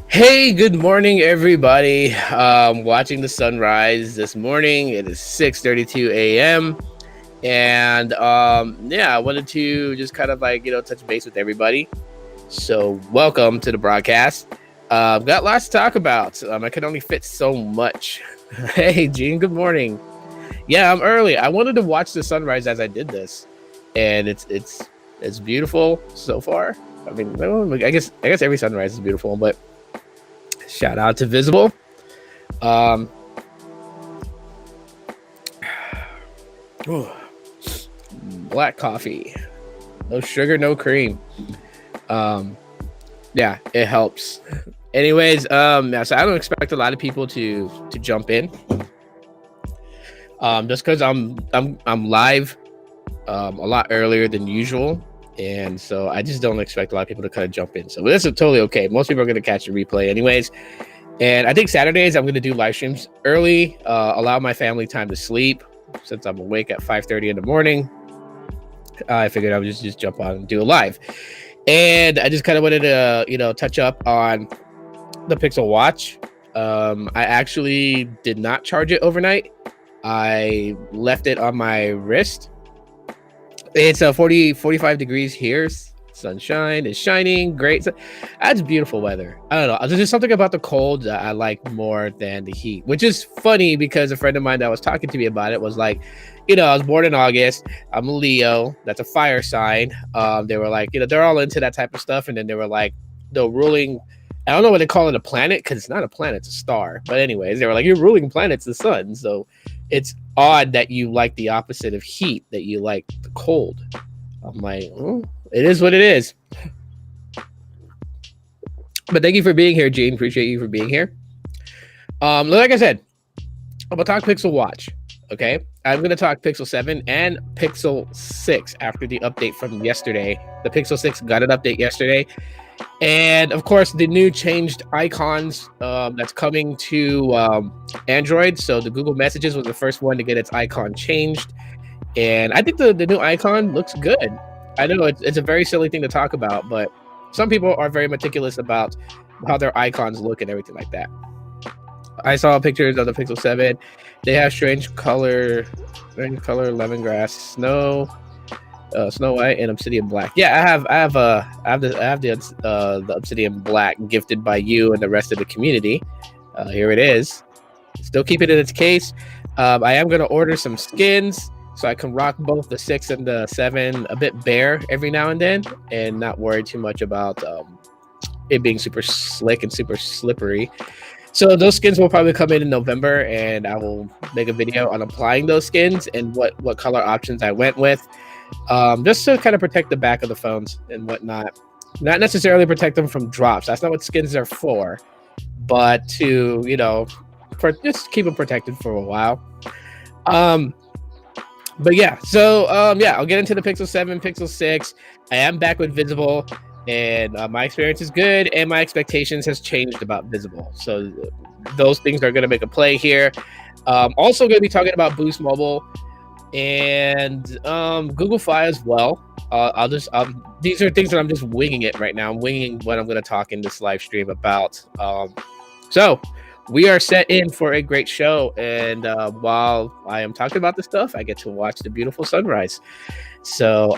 Hey, good morning, everybody. Watching the sunrise this morning. It is 6:32 a.m. And yeah, I wanted to just kind of touch base with everybody. So, welcome to the broadcast. Got lots to talk about. I can only fit so much. Hey, Gene, good morning. Yeah, I'm early. I wanted to watch the sunrise as I did this, and it's beautiful so far. I mean, well, I guess every sunrise is beautiful, but shout out to Visible. Um, Black coffee, no sugar, no cream. Um, yeah, it helps. Anyways, yeah, so I don't expect a lot of people to jump in. Just because I'm live a lot earlier than usual, and so I just don't expect a lot of people to kind of jump in. So this is totally okay. Most people are going to catch the replay anyways. And I think Saturdays I'm going to do live streams early, allow my family time to sleep since I'm awake at 5:30 in the morning. I figured I would just jump on and do a live. And I just kind of wanted to, touch up on the Pixel Watch. I actually did not charge it overnight. I left it on my wrist. It's 45 degrees here. Sunshine is shining. Great. So, that's beautiful weather. I don't know. There's just something about the cold that I like more than the heat, which is funny because a friend of mine that was talking to me about it was like, I was born in August. I'm a Leo. That's a fire sign. They were like, they're all into that type of stuff. And then they were like, the ruling, I don't know what they call it a planet because it's not a planet, it's a star. But anyways, they were like, your ruling planet's the sun. So it's odd that you like the opposite of heat, that you like the cold. I'm like, oh, it is what it is. But thank you for being here, Gene. Appreciate you for being here. Like I said, I'm gonna talk Pixel Watch. Okay, I'm gonna talk Pixel 7 and Pixel 6 after the update from yesterday. The Pixel 6 got an update yesterday, and of course the new changed icons that's coming to Android. So the Google Messages was the first one to get its icon changed, and I think the new icon looks good. I know it's a very silly thing to talk about, but some people are very meticulous about how their icons look and everything like that. I saw pictures of the Pixel 7. They have strange color, lemongrass, snow white, and obsidian black. Yeah, I have the obsidian black gifted by you and the rest of the community. Here it is. Still keep it in its case. I am going to order some skins so I can rock both the 6 and the 7 a bit bare every now and then, and not worry too much about it being super slick and super slippery. So those skins will probably come in November, and I will make a video on applying those skins and what color options I went with, just to kind of protect the back of the phones and whatnot. Not necessarily protect them from drops. That's not what skins are for, but to just keep them protected for a while. But yeah, so yeah, I'll get into the Pixel 7, Pixel 6. I am back with Visible, and my experience is good, and my expectations has changed about Visible. So those things are going to make a play here. Also going to be talking about Boost Mobile and Google Fi as well. These are things that I'm just winging it right now. I'm winging what I'm going to talk in this live stream about. So we are set in for a great show, and while I am talking about this stuff, I get to watch the beautiful sunrise. So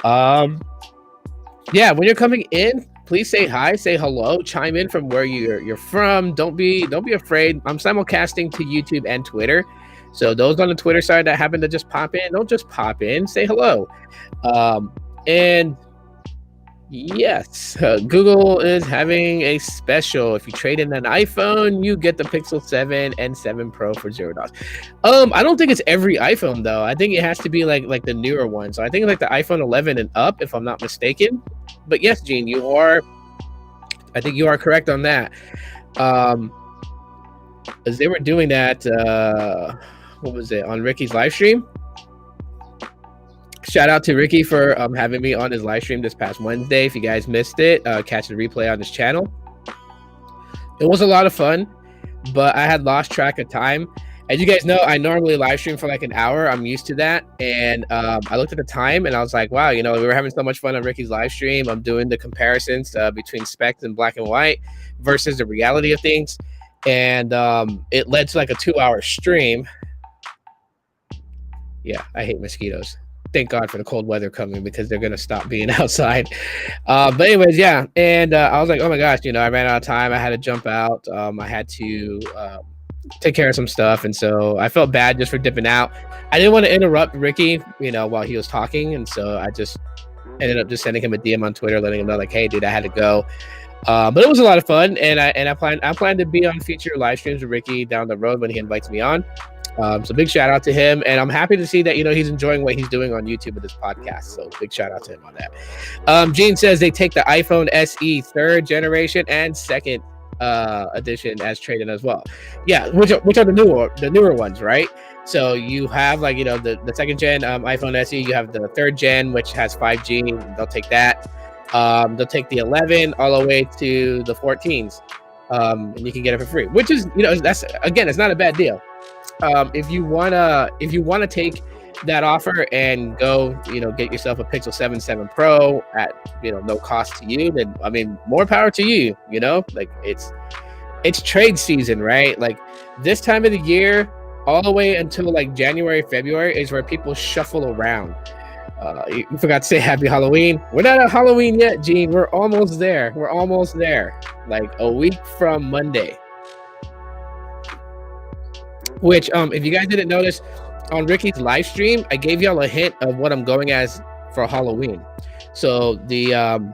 yeah, when you're coming in, please say hi, say hello, chime in from where you're from. Don't be afraid. I'm simulcasting to YouTube and Twitter, so those on the Twitter side that happen to just pop in, don't just pop in, say hello. And yes, Google is having a special. If you trade in an iPhone, you get the Pixel 7 and 7 Pro for $0. I don't think it's every iPhone though. I think it has to be like the newer one. So I think like the iPhone 11 and up, if I'm not mistaken. But yes, Gene, I think you are correct on that. As they were doing that, what was it, on Ricky's live stream? Shout out to Ricky for having me on his live stream this past Wednesday. If you guys missed it, catch the replay on his channel. It was a lot of fun, but I had lost track of time. As you guys know, I normally live stream for like an hour. I'm used to that. And I looked at the time and I was like, wow, we were having so much fun on Ricky's live stream. I'm doing the comparisons between specs and black and white versus the reality of things. And it led to like a 2-hour stream. Yeah, I hate mosquitoes. Thank God for the cold weather coming because they're going to stop being outside. But anyways, yeah. And I was like, oh my gosh, I ran out of time. I had to jump out. I had to take care of some stuff. And so I felt bad just for dipping out. I didn't want to interrupt Ricky, while he was talking. And so I just ended up just sending him a DM on Twitter, letting him know like, hey, dude, I had to go. But it was a lot of fun. And I plan to be on future live streams with Ricky down the road when he invites me on. So big shout out to him, and I'm happy to see that he's enjoying what he's doing on YouTube with this podcast. So big shout out to him on that. Gene says they take the iPhone SE 3rd generation and 2nd edition as trade-in as well. Yeah, which are the newer ones, right? So you have like the 2nd gen iPhone SE. You have the 3rd gen, which has 5G. They'll take that. They'll take the 11 all the way to the 14s, and you can get it for free. Which is that's again, it's not a bad deal. If you wanna take that offer and go, get yourself a Pixel 7 Pro at no cost to you, then I mean, more power to you. Like it's trade season, right? Like this time of the year, all the way until like January, February is where people shuffle around. You forgot to say Happy Halloween. We're not at Halloween yet, Gene. We're almost there. Like a week from Monday. Which, if you guys didn't notice, on Ricky's live stream, I gave y'all a hint of what I'm going as for Halloween. So the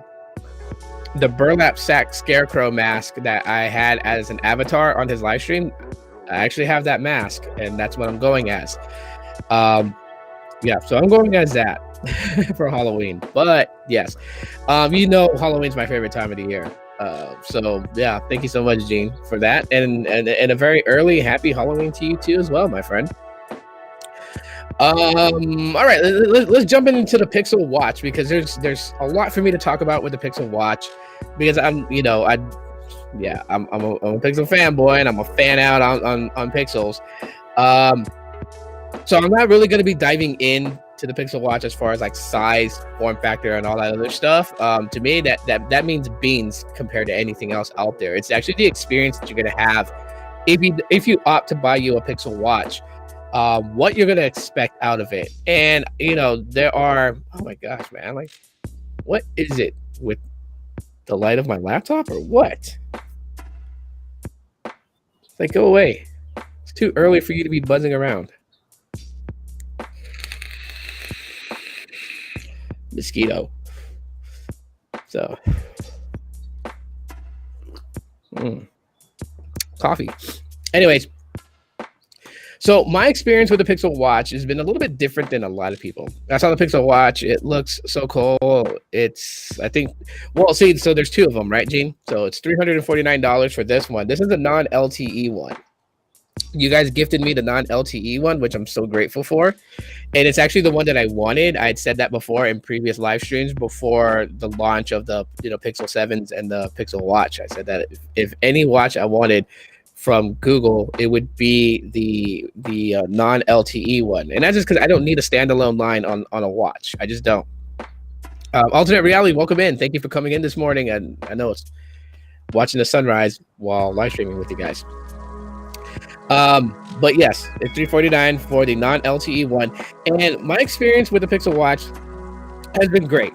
burlap sack scarecrow mask that I had as an avatar on his live stream, I actually have that mask, and that's what I'm going as. Yeah, so I'm going as that for Halloween. But yes, Halloween's my favorite time of the year. So yeah, thank you so much, Gene, for that, and a very early happy Halloween to you too as well, my friend. All right, let's jump into the Pixel Watch because there's a lot for me to talk about with the Pixel Watch because I'm a Pixel fanboy and I'm a fan out on Pixels. So I'm not really going to be diving in to the Pixel Watch as far as like size, form factor, and all that other stuff. To me, that means beans compared to anything else out there. It's actually the experience that you're gonna have if you opt to buy you a Pixel Watch. What you're gonna expect out of it, and there are. Oh my gosh, man! Like, what is it with the light of my laptop or what? It's like, go away. It's too early for you to be buzzing around. Mosquito. So coffee. Anyways, so my experience with the Pixel Watch has been a little bit different than a lot of people. I saw the Pixel Watch. It looks so cool. So there's two of them, right, Gene? So it's $349 for this one. This is a non-LTE one. You guys gifted me the non-LTE one, which I'm so grateful for. And it's actually the one that I wanted. I had said that before in previous live streams before the launch of the Pixel 7s and the Pixel Watch. I said that if any watch I wanted from Google, it would be the non-LTE one. And that's just because I don't need a standalone line on a watch. I just don't. Alternate Reality, welcome in. Thank you for coming in this morning. And I know it's watching the sunrise while live streaming with you guys. But yes, it's $349 for the non-LTE one, and my experience with the Pixel Watch has been great.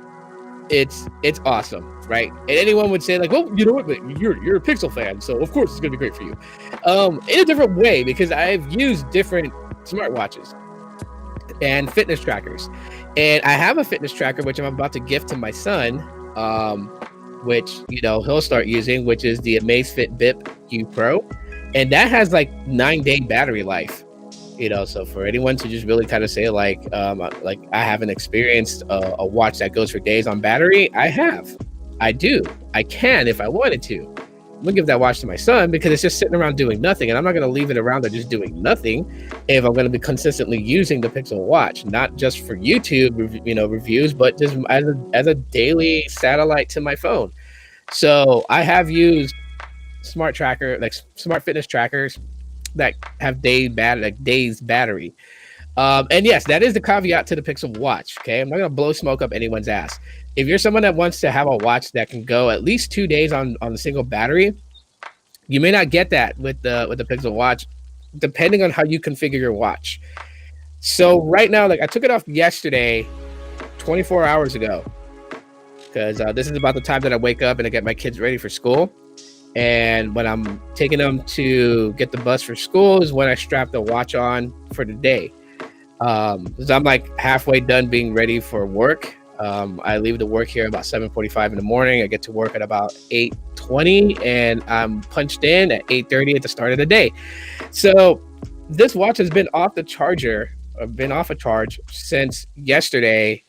It's awesome, right? And anyone would say like, well, you know what, but you're a Pixel fan, so of course it's gonna be great for you. In a different way, because I've used different smartwatches and fitness trackers, and I have a fitness tracker which I'm about to gift to my son, which he'll start using, which is the Amazfit Bip U Pro. And that has like 9-day battery life, so for anyone to just really kind of say like I haven't experienced a watch that goes for days on battery, I do. I can if I wanted to. I'm gonna give that watch to my son because it's just sitting around doing nothing, and I'm not gonna leave it around there just doing nothing if I'm gonna be consistently using the Pixel Watch, not just for YouTube, reviews, but just as a daily satellite to my phone. So I have used smart fitness trackers that have days battery. And yes, that is the caveat to the Pixel Watch. Okay, I'm not gonna blow smoke up anyone's ass. If you're someone that wants to have a watch that can go at least 2 days on a single battery, you may not get that with the Pixel Watch, depending on how you configure your watch. So right now, like I took it off yesterday, 24 hours ago, because this is about the time that I wake up and I get my kids ready for school. And when I'm taking them to get the bus for school is when I strap the watch on for the day. Because I'm like halfway done being ready for work. I leave the work here about 7:45 in the morning. I get to work at about 8:20, and I'm punched in at 8:30 at the start of the day. So this watch has been off the charger, been off a charge since yesterday.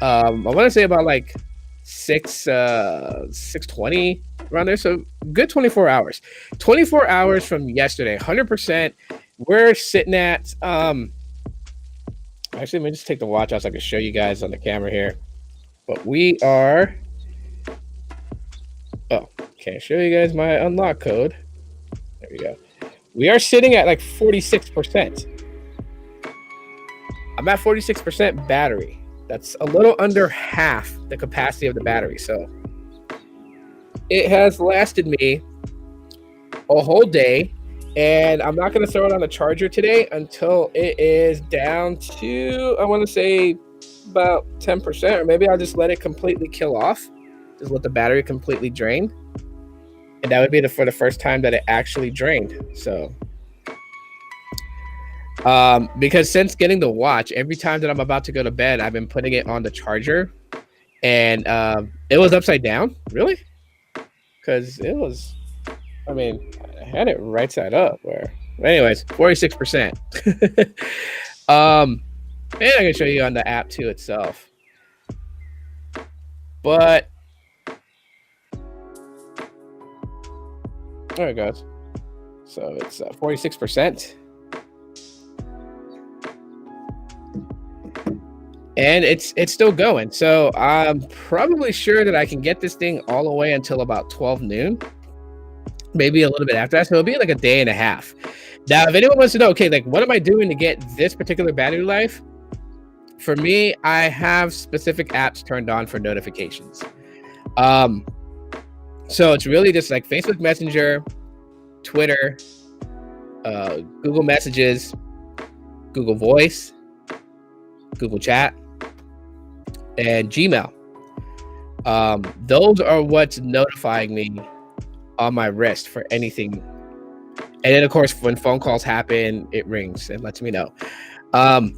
I want to say about like 6:20 around there. So good 24 hours. 24 hours from yesterday, 100%. We're sitting at actually, let me just take the watch out so I can show you guys on the camera here. But we are, can't show you guys my unlock code. There we go. We are sitting at like 46%. I'm at 46% battery. That's a little under half the capacity of the battery. So it has lasted me a whole day. And I'm not going to throw it on the charger today until it is down to, I want to say, about 10%. Or maybe I'll just let it completely kill off. Just let the battery completely drain. And that would be for the first time that it actually drained. So, because since getting the watch, every time that I'm about to go to bed, I've been putting it on the charger. And it was upside down. Really? Because it was, I mean, I had it right side up. Anyways, 46%. And I can show you on the app too itself. But there it goes. So it's 46%. And it's still going. So I'm probably sure that I can get this thing all the way until about 12 noon. Maybe a little bit after that. So it'll be like a day and a half. Now, if anyone wants to know, okay, like what am I doing to get this particular battery life? For me, I have specific apps turned on for notifications. So it's really just like Facebook Messenger, Twitter, Google Messages, Google Voice, Google Chat, and Gmail. Those are what's notifying me on my wrist for anything. And then of course, when phone calls happen, it rings and lets me know. And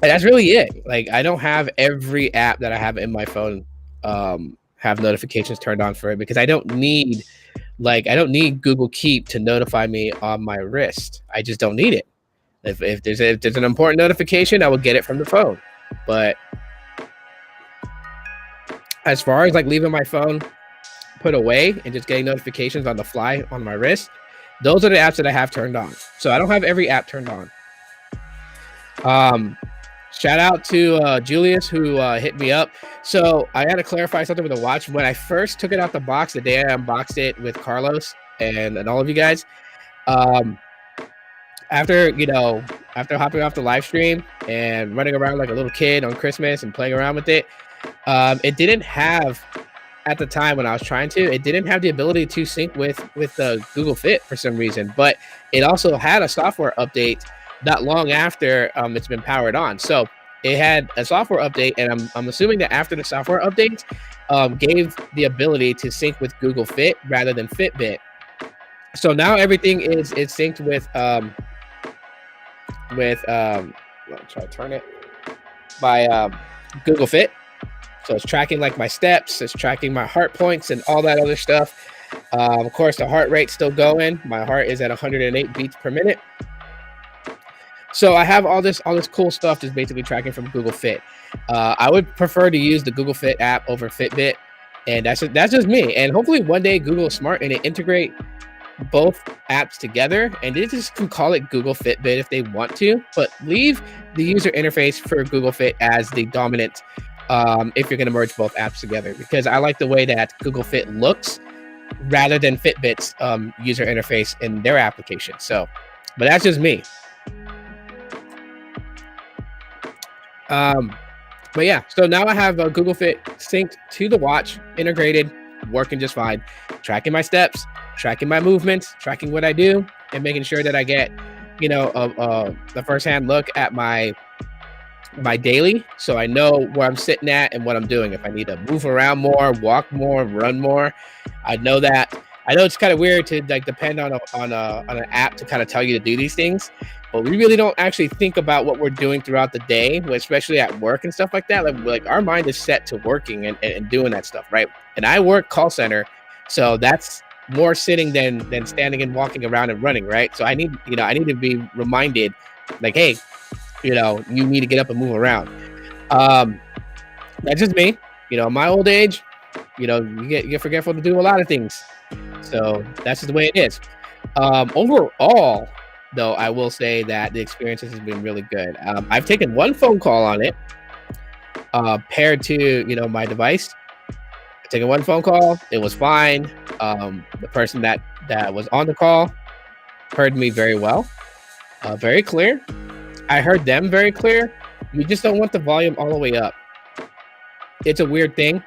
that's really it. Like I don't have every app that I have in my phone have notifications turned on for it, because I don't need Google Keep to notify me on my wrist. I just don't need it. If there's an important notification, I will get it from the phone. But as far as like leaving my phone put away and just getting notifications on the fly on my wrist, those are the apps that I have turned on. So I don't have every app turned on. Shout out to Julius who hit me up. So I had to clarify something with the watch. When I first took it out the box, the day I unboxed it with Carlos and all of you guys, after hopping off the live stream and running around like a little kid on Christmas and playing around with it, it didn't have, at the time when I was trying to, it didn't have the ability to sync with Google Fit for some reason. But it also had a software update not long after it's been powered on. So it had a software update, and I'm assuming that after the software update gave the ability to sync with Google Fit rather than Fitbit. So now everything is synced with I'll try to turn it by Google Fit. So it's tracking like my steps, it's tracking my heart points and all that other stuff. Of course, the heart rate's still going. My heart is at 108 beats per minute. So I have all this cool stuff just basically tracking from Google Fit. I would prefer to use the Google Fit app over Fitbit, and that's just me. And hopefully one day Google is smart and they integrate both apps together, and they just can call it Google Fitbit if they want to, but leave the user interface for Google Fit as the dominant if you're going to merge both apps together, because I like the way that Google Fit looks rather than Fitbit's user interface in their application. So But that's just me. But yeah, so now I have Google Fit synced to the watch, integrated, working just fine, tracking my steps, tracking my movements, tracking what I do, and making sure that I get, the firsthand look at my daily, so I know where I'm sitting at and what I'm doing. If I need to move around more, walk more, run more, I know that. I know it's kind of weird to like depend on an app to kind of tell you to do these things, but we really don't actually think about what we're doing throughout the day, especially at work and stuff like that. Like our mind is set to working and doing that stuff, right? And I work call center, so that's more sitting than standing and walking around and running, right? So I need to be reminded, like, hey, you need to get up and move around. That's just me. My old age, you get forgetful to do a lot of things. So that's just the way it is. Overall, though, I will say that the experience has been really good. I've taken one phone call on it, paired to my device. I've taken one phone call. It was fine. The person that was on the call heard me very well, very clear. I heard them very clear. You just don't want the volume all the way up. It's a weird thing,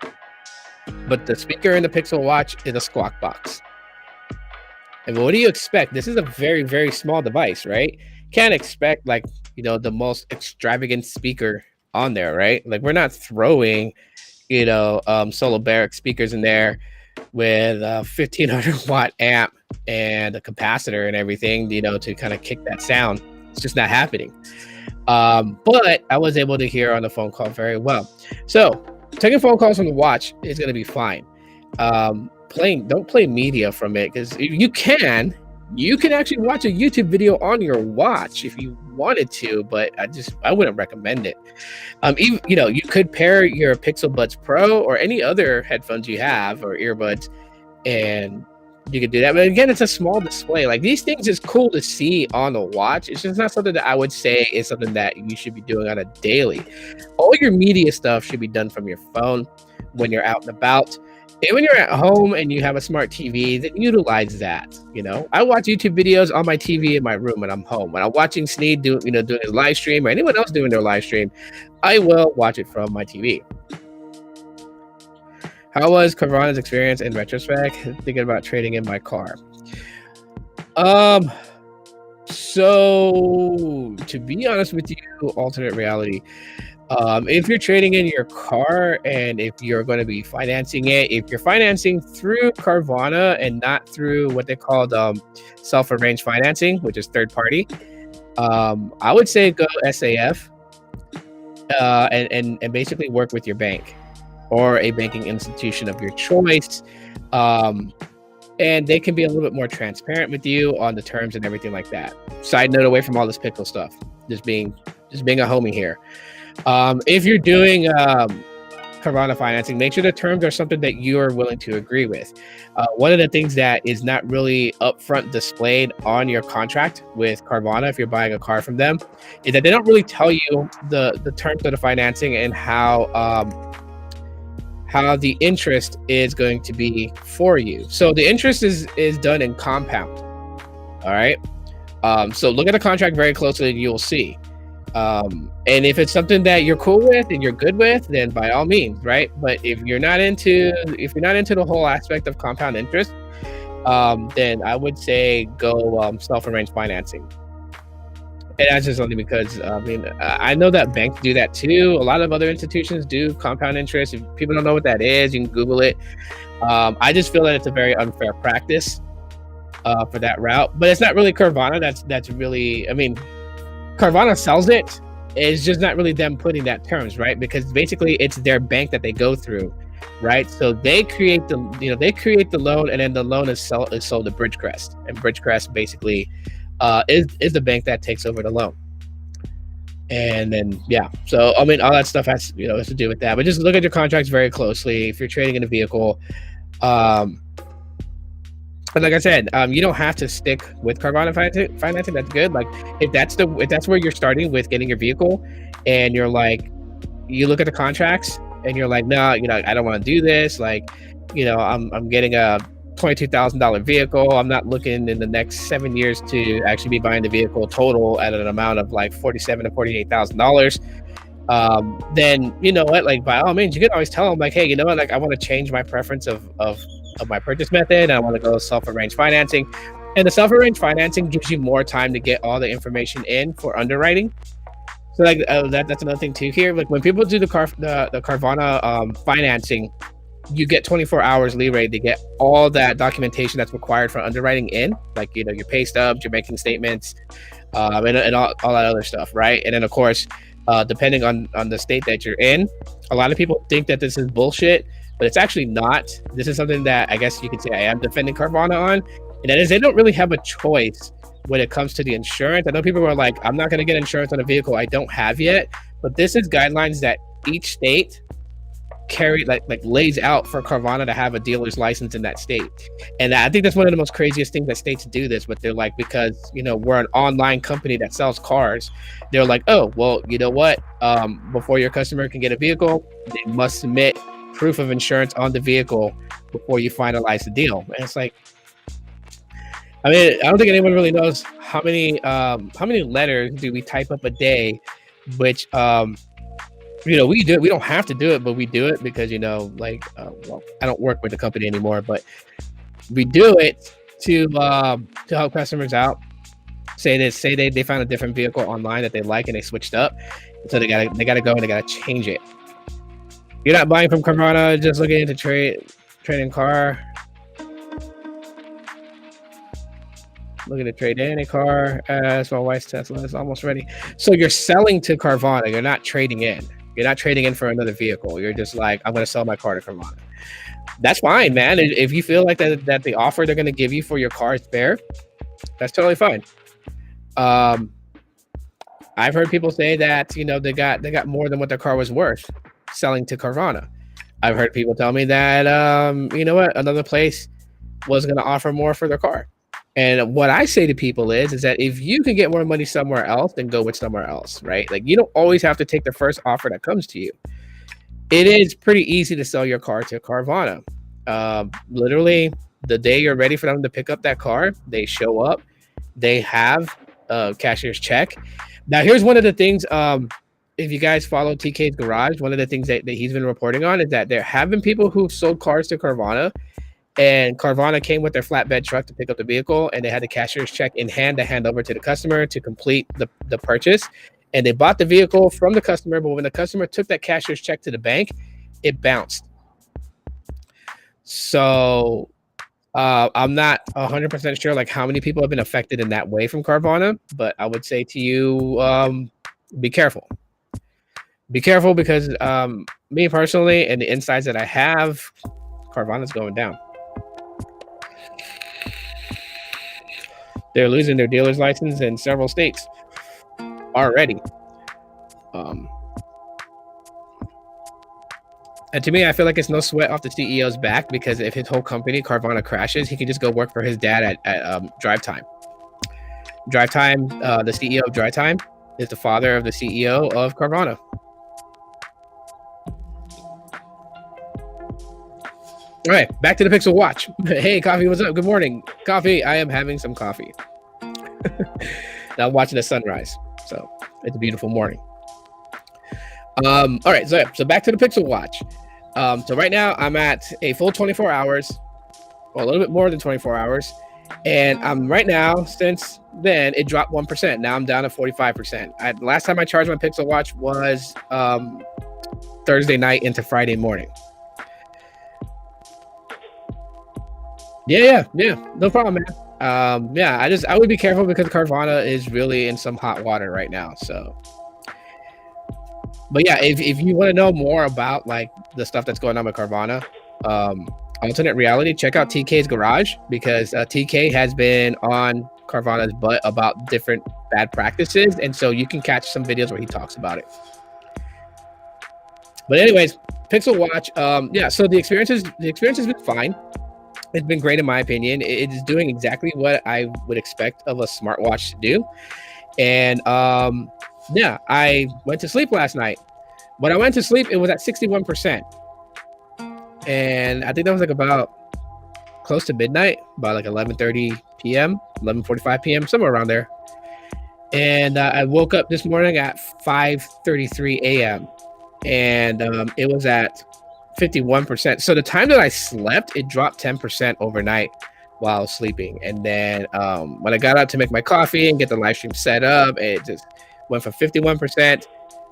but the speaker in the Pixel Watch is a squawk box. And what do you expect? This is a very, very small device, right? Can't expect the most extravagant speaker on there, right? Like we're not throwing, Solo Barrack speakers in there with a 1500 watt amp and a capacitor and everything, to kind of kick that sound. It's just not happening. But I was able to hear on the phone call very well. So taking phone calls from the watch is going to be fine. Don't play media from it, because you can actually watch a YouTube video on your watch if you wanted to, but I wouldn't recommend it. Even, you could pair your Pixel Buds Pro or any other headphones you have or earbuds, and you could do that. But again, it's a small display. Like these things is cool to see on the watch. It's just not something that I would say is something that you should be doing on a daily. All your media stuff should be done from your phone when you're out and about. And when you're at home and you have a smart TV, then utilize that. I watch YouTube videos on my TV in my room when I'm home. When I'm watching Sneed doing his live stream, or anyone else doing their live stream, I will watch it from my TV. How was Carvana's experience in retrospect? Thinking about trading in my car. So to be honest with you, alternate reality. If you're trading in your car and if you're going to be financing it, if you're financing through Carvana and not through what they call self-arranged financing, which is third party, I would say go SAF and basically work with your bank or a banking institution of your choice. And they can be a little bit more transparent with you on the terms and everything like that. Side note, away from all this Pixel stuff, just being a homie here. If you're doing Carvana financing, make sure the terms are something that you are willing to agree with. One of the things that is not really upfront displayed on your contract with Carvana, if you're buying a car from them, is that they don't really tell you the terms of the financing and how the interest is going to be for you. So the interest is done in compound. All right. So look at the contract very closely and you'll see. And if it's something that you're cool with and you're good with, then by all means, right? But if you're not into the whole aspect of compound interest, then I would say go self-arranged financing. And that's just only because I know that banks do that too. A lot of other institutions do compound interest. If people don't know what that is, you can Google it. I just feel that it's a very unfair practice for that route. But it's not really Carvana. That's really, Carvana sells it. It's just not really them putting that terms, right? Because basically it's their bank that they go through, right? So they create the loan, and then the loan is sold to Bridgecrest, and Bridgecrest basically is the bank that takes over the loan. And then so all that stuff has to do with that. But just look at your contracts very closely if you're trading in a vehicle. But like I said, you don't have to stick with Carvana financing. That's good. Like if that's where you're starting with getting your vehicle, and you're like, you look at the contracts and you're like, no, I don't want to do this. Like, I'm getting a $22,000 vehicle. I'm not looking in the next 7 years to actually be buying the vehicle total at an amount of like $47,000 to $48,000. Then you know what, like by all means, you can always tell them like, hey, you know what, like I want to change my preference of my purchase method. I want to go self-arranged financing, and the self-arranged financing gives you more time to get all the information in for underwriting. So like that's another thing too here. Like when people do the Carvana financing, you get 24 hours leeway to get all that documentation that's required for underwriting in, like you know your pay stubs, your banking statements, and all that other stuff, right? And then of course, depending on the state that you're in, a lot of people think that this is bullshit, but it's actually not. This is something that I guess you could say I am defending Carvana on, and that is they don't really have a choice when it comes to the insurance. I know people are like, I'm not going to get insurance on a vehicle I don't have yet, but this is guidelines that each state carry like lays out for Carvana to have a dealer's license in that state. And I think that's one of the most craziest things that states do this, but they're like, because you know we're an online company that sells cars, they're like, oh well, you know what, before your customer can get a vehicle, they must submit proof of insurance on the vehicle before you finalize the deal. And it's like, I mean, I don't think anyone really knows how many letters do we type up a day, which you know, we do it. We don't have to do it, but we do it because, you know, like, well, I don't work with the company anymore, but we do it to help customers out. Say they found a different vehicle online that they like and they switched up, so they gotta go and they gotta change it. You're not buying from Carvana, just looking into trading car. Looking to trade in a car as my wife's Tesla is almost ready. So you're selling to Carvana. You're not trading in. You're not trading in for another vehicle. You're just like, I'm going to sell my car to Carvana. That's fine, man. If you feel like that the offer they're going to give you for your car is fair, that's totally fine. I've heard people say that, you know, they got more than what their car was worth selling to Carvana. I've heard people tell me that, you know what, another place was going to offer more for their car. And what I say to people is that if you can get more money somewhere else, then go with somewhere else, right? Like you don't always have to take the first offer that comes to you. It is pretty easy to sell your car to Carvana. Literally, the day you're ready for them to pick up that car, they show up. They have a cashier's check. Now, here's one of the things. If you guys follow TK's Garage, one of the things that he's been reporting on is that there have been people who've sold cars to Carvana, and Carvana came with their flatbed truck to pick up the vehicle, and they had the cashier's check in hand to hand over to the customer to complete the purchase. And they bought the vehicle from the customer, but when the customer took that cashier's check to the bank, it bounced. So I'm not 100% sure like how many people have been affected in that way from Carvana, but I would say to you, be careful. Be careful because me personally and the insights that I have, Carvana's going down. They're losing their dealer's license in several states already. And to me, I feel like it's no sweat off the CEO's back, because if his whole company, Carvana, crashes, he can just go work for his dad at DriveTime. DriveTime, the CEO of DriveTime, is the father of the CEO of Carvana. All right, back to the Pixel Watch. Hey, Coffee, what's up? Good morning. Coffee, I am having some coffee. Now I'm watching the sunrise, so it's a beautiful morning. All right, so back to the Pixel Watch. So right now I'm at a full 24 hours, or a little bit more than 24 hours. And I'm right now, since then, it dropped 1%. Now I'm down to 45%. Last time I charged my Pixel Watch was Thursday night into Friday morning. Yeah, no problem, man. I would be careful because Carvana is really in some hot water right now. So, but yeah, if you want to know more about like the stuff that's going on with Carvana, alternate reality, check out TK's Garage, because TK has been on Carvana's butt about different bad practices, and so you can catch some videos where he talks about it. But anyways, Pixel Watch, so the experience has been fine. It's been great in my opinion. It is doing exactly what I would expect of a smartwatch to do. And I went to sleep last night. When I went to sleep, it was at 61%. And I think that was like about close to midnight, about like 11:30 p.m., 11:45 p.m., somewhere around there. And I woke up this morning at 5:33 a.m. and it was at 51%. So the time that I slept, it dropped 10% overnight while I was sleeping. And then when I got up to make my coffee and get the live stream set up, it just went from 51%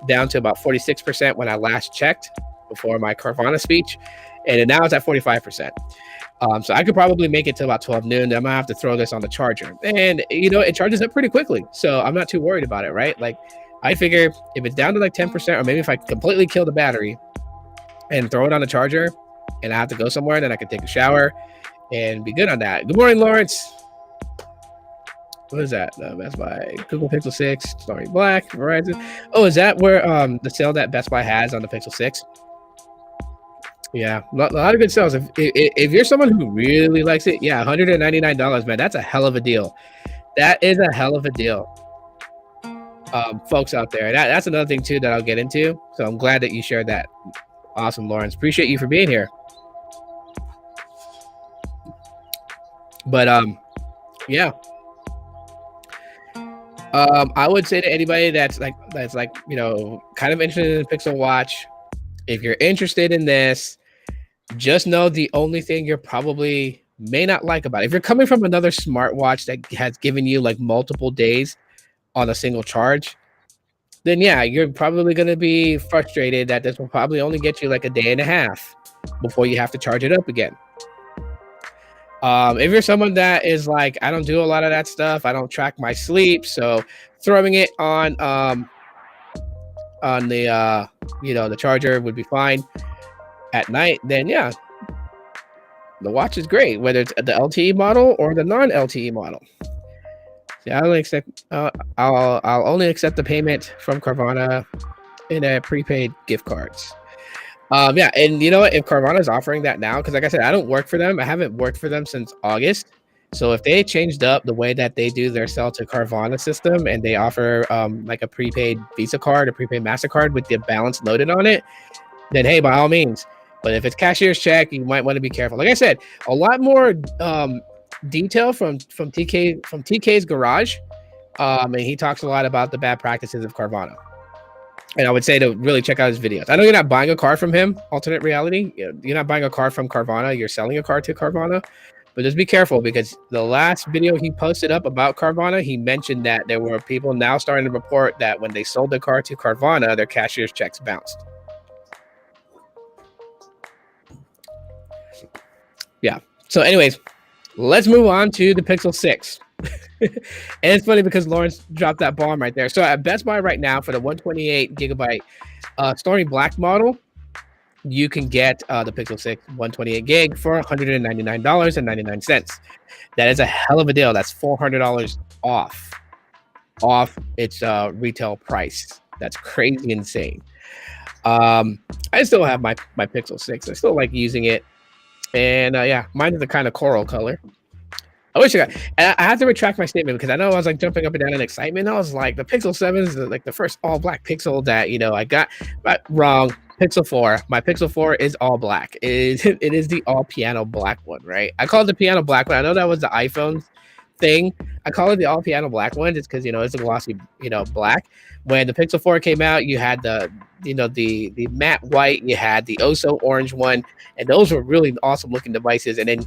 down to about 46% when I last checked before my Carvana speech. And then now it's at 45%. So I could probably make it to about 12 noon. Then I'm gonna have to throw this on the charger. And it charges up pretty quickly. So I'm not too worried about it, right? Like I figure if it's down to like 10%, or maybe if I completely kill the battery and throw it on the charger and I have to go somewhere, then I can take a shower and be good on that. Good morning, Lawrence. What is that? Best Buy, Google Pixel 6, Starry Black, Verizon. Oh, is that where the sale that Best Buy has on the Pixel 6? Yeah, a lot of good sales. If you're someone who really likes it, yeah, $199, man, that's a hell of a deal. That is a hell of a deal, folks out there. That's another thing too that I'll get into. So I'm glad that you shared that. Awesome, Lawrence. Appreciate you for being here. But yeah. I would say to anybody that's like kind of interested in the Pixel Watch, if you're interested in this, just know the only thing you're probably may not like about it, if you're coming from another smartwatch that has given you like multiple days on a single charge, then yeah, you're probably going to be frustrated that this will probably only get you like a day and a half before you have to charge it up again. If you're someone that is like, I don't do a lot of that stuff, I don't track my sleep, so throwing it on the the charger would be fine at night, then yeah, the watch is great, whether it's the LTE model or the non-LTE model. See, I'll only accept the payment from Carvana in a prepaid gift cards. Yeah, and you know what? If Carvana is offering that now, because like I said, I don't work for them. I haven't worked for them since August. So if they changed up the way that they do their sell to Carvana system and they offer like a prepaid Visa card or prepaid MasterCard with the balance loaded on it, then hey, by all means. But if it's cashier's check, you might want to be careful. Like I said, a lot more detail from TK's Garage, and he talks a lot about the bad practices of Carvana. And I would say to really check out his videos. I know you're not buying a car from him, Alternate Reality. You're not buying a car from Carvana. You're selling a car to Carvana. But just be careful, because the last video he posted up about Carvana, he mentioned that there were people now starting to report that when they sold their car to Carvana, their cashier's checks bounced. Yeah. So anyways, let's move on to the Pixel 6. And it's funny because Lawrence dropped that bomb right there. So at Best Buy right now for the 128 gigabyte Starry Black model, you can get the Pixel 6 128 gig for $199.99. That is a hell of a deal. That's $400 off its retail price. That's crazy insane. I still have my Pixel 6. I still like using it. And yeah, mine is the kind of coral color. I wish I got. And I have to retract my statement because I know I was like jumping up and down in excitement. I was like, the Pixel 7 is like the first all black Pixel that I got. But wrong. Pixel 4. My Pixel 4 is all black. It is the all piano black one, right? I call it the piano black one. I know that was the iPhone thing. I call it the all piano black one just because it's a glossy black. When the Pixel 4 came out, you had the matte white, you had the Oso orange one, and those were really awesome looking devices. And then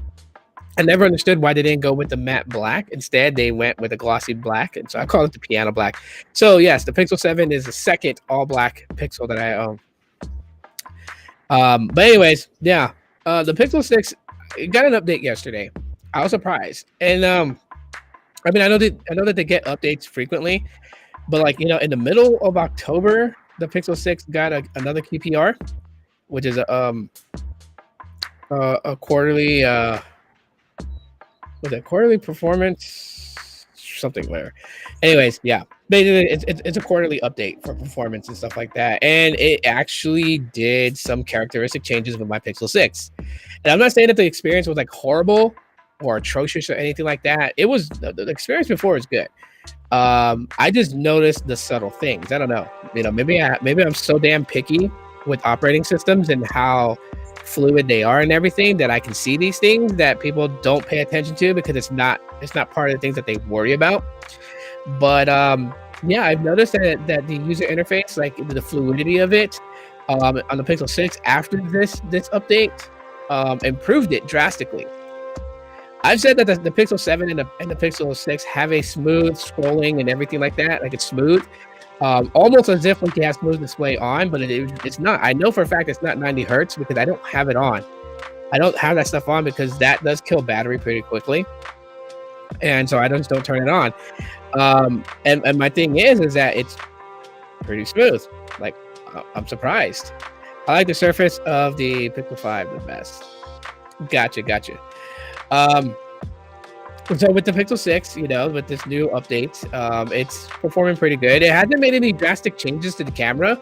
I never understood why they didn't go with the matte black. Instead, they went with a glossy black, and so I call it the piano black. So yes, the Pixel 7 is the second all black Pixel that I own. But anyways, yeah, the Pixel 6 got an update yesterday. I was surprised, and I know that they get updates frequently, but like in the middle of October, the Pixel 6 got another QPR, which is a quarterly quarterly performance something there. Anyways, yeah, basically it's a quarterly update for performance and stuff like that, and it actually did some characteristic changes with my Pixel 6. And I'm not saying that the experience was like horrible or atrocious or anything like that. It was the experience before was good. I just noticed the subtle things. I don't know, maybe I'm so damn picky with operating systems and how fluid they are and everything, that I can see these things that people don't pay attention to because it's not part of the things that they worry about. But yeah, I've noticed that the user interface, like the fluidity of it, on the Pixel 6 after this update, improved it drastically. I've said that the Pixel 7 and the Pixel 6 have a smooth scrolling and everything like that. Like it's smooth, almost as if like you have smooth display on, but it's not. I know for a fact it's not 90 hertz because I don't have it on. I don't have that stuff on because that does kill battery pretty quickly, and so I just don't turn it on. And my thing is that it's pretty smooth. Like I'm surprised. I like the surface of the Pixel 5 the best. Gotcha. Um, so with the Pixel 6, with this new update, it's performing pretty good. It hasn't made any drastic changes to the camera.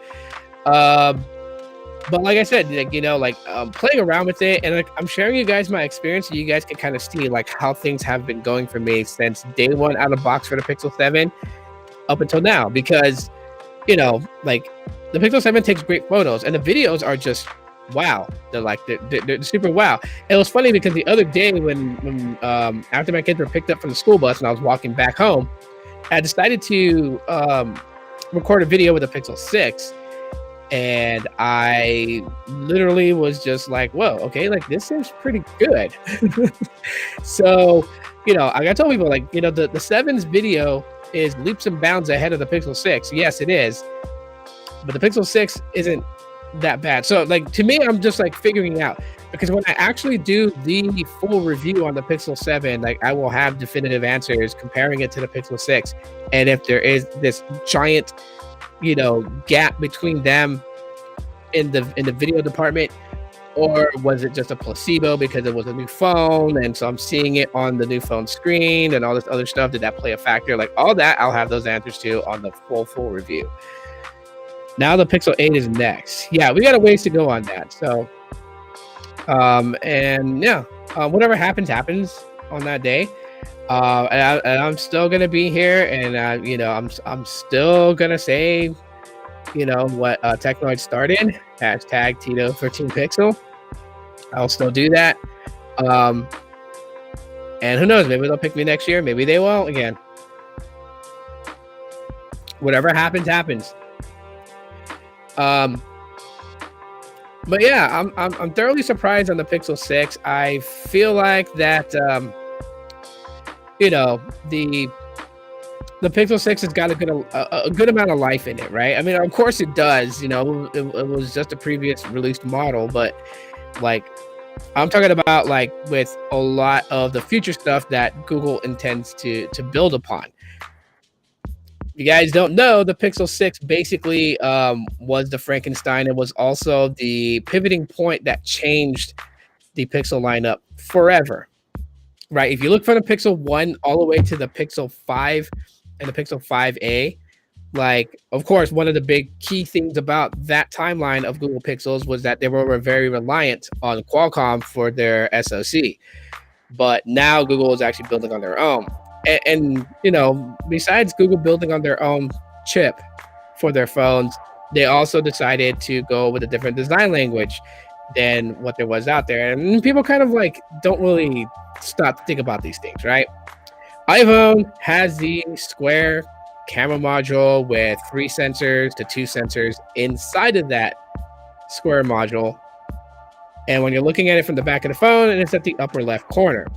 But like I said, playing around with it, and like I'm sharing you guys my experience so you guys can kind of see like how things have been going for me since day one out of box for the Pixel 7 up until now. Because, like the Pixel 7 takes great photos and the videos are just wow. They're super wow. It was funny because the other day when after my kids were picked up from the school bus and I was walking back home, I decided to record a video with the Pixel 6. And I literally was just like, whoa, okay, like this seems pretty good. So, I told people like, the 7's video is leaps and bounds ahead of the Pixel 6. Yes, it is. But the Pixel 6 isn't that bad. So like to me, I'm just like figuring out, because when I actually do the full review on the Pixel 7, like I will have definitive answers comparing it to the Pixel 6. And if there is this giant gap between them in the video department, or was it just a placebo because it was a new phone and so I'm seeing it on the new phone screen and all this other stuff? Did that play a factor? Like all that, I'll have those answers to on the full review. Now the Pixel 8 is next. Yeah, we got a ways to go on that. So whatever happens on that day. And I'm still gonna be here, and I'm still gonna say, what Technoid started. Hashtag Tito 13 Pixel. I'll still do that. And who knows? Maybe they'll pick me next year. Maybe they won't again. Whatever happens. But yeah, I'm thoroughly surprised on the Pixel 6. I feel like that. The Pixel 6 has got a good amount of life in it, right? I mean, of course it does. It was just a previous released model, but like I'm talking about like with a lot of the future stuff that Google intends to build upon. If you guys don't know, the Pixel 6 basically was the Frankenstein. It was also the pivoting point that changed the Pixel lineup forever. Right, if you look from the Pixel 1 all the way to the Pixel 5 and the Pixel 5a, like, of course, one of the big key things about that timeline of Google Pixels was that they were very reliant on Qualcomm for their SoC. But now Google is actually building on their own. And besides Google building on their own chip for their phones, they also decided to go with a different design language than what there was out there. And people kind of like don't really stop to think about these things, right? iPhone has the square camera module with 3 sensors to 2 sensors inside of that square module. And when you're looking at it from the back of the phone, and it's at the upper left corner.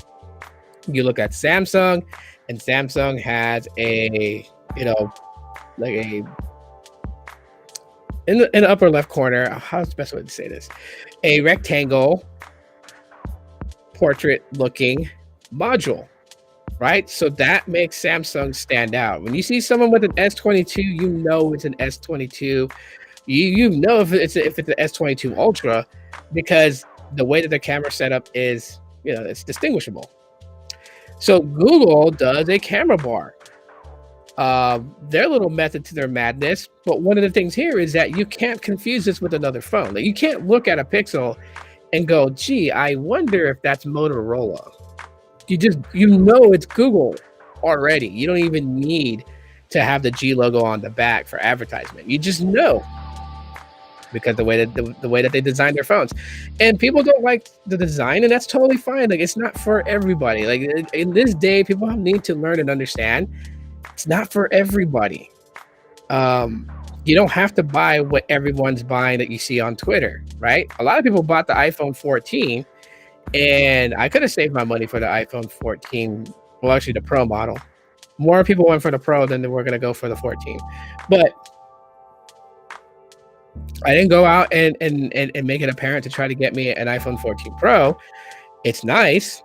You look at Samsung, and Samsung has a, in the upper left corner, how's the best way to say this? A rectangle portrait looking module, right? So that makes Samsung stand out. When you see someone with an S22, you know it's an S22. You know if it's an S22 Ultra, because the way that the camera setup is, it's distinguishable. So Google does a camera bar. Their little method to their madness. But one of the things here is that you can't confuse this with another phone. Like, you can't look at a Pixel and go, gee, I wonder if that's Motorola. It's Google already. You don't even need to have the G logo on the back for advertisement. You just know. because the way that they design their phones, and people don't like the design, and that's totally fine. Like, it's not for everybody. Like, in this day, people need to learn and understand it's not for everybody. You don't have to buy what everyone's buying that you see on Twitter, right? A lot of people bought the iPhone 14, and I could have saved my money for the iPhone 14. Well, actually, the Pro model. More people went for the Pro than they were going to go for the 14. But I didn't go out and make it apparent to try to get me an iPhone 14 Pro. It's nice.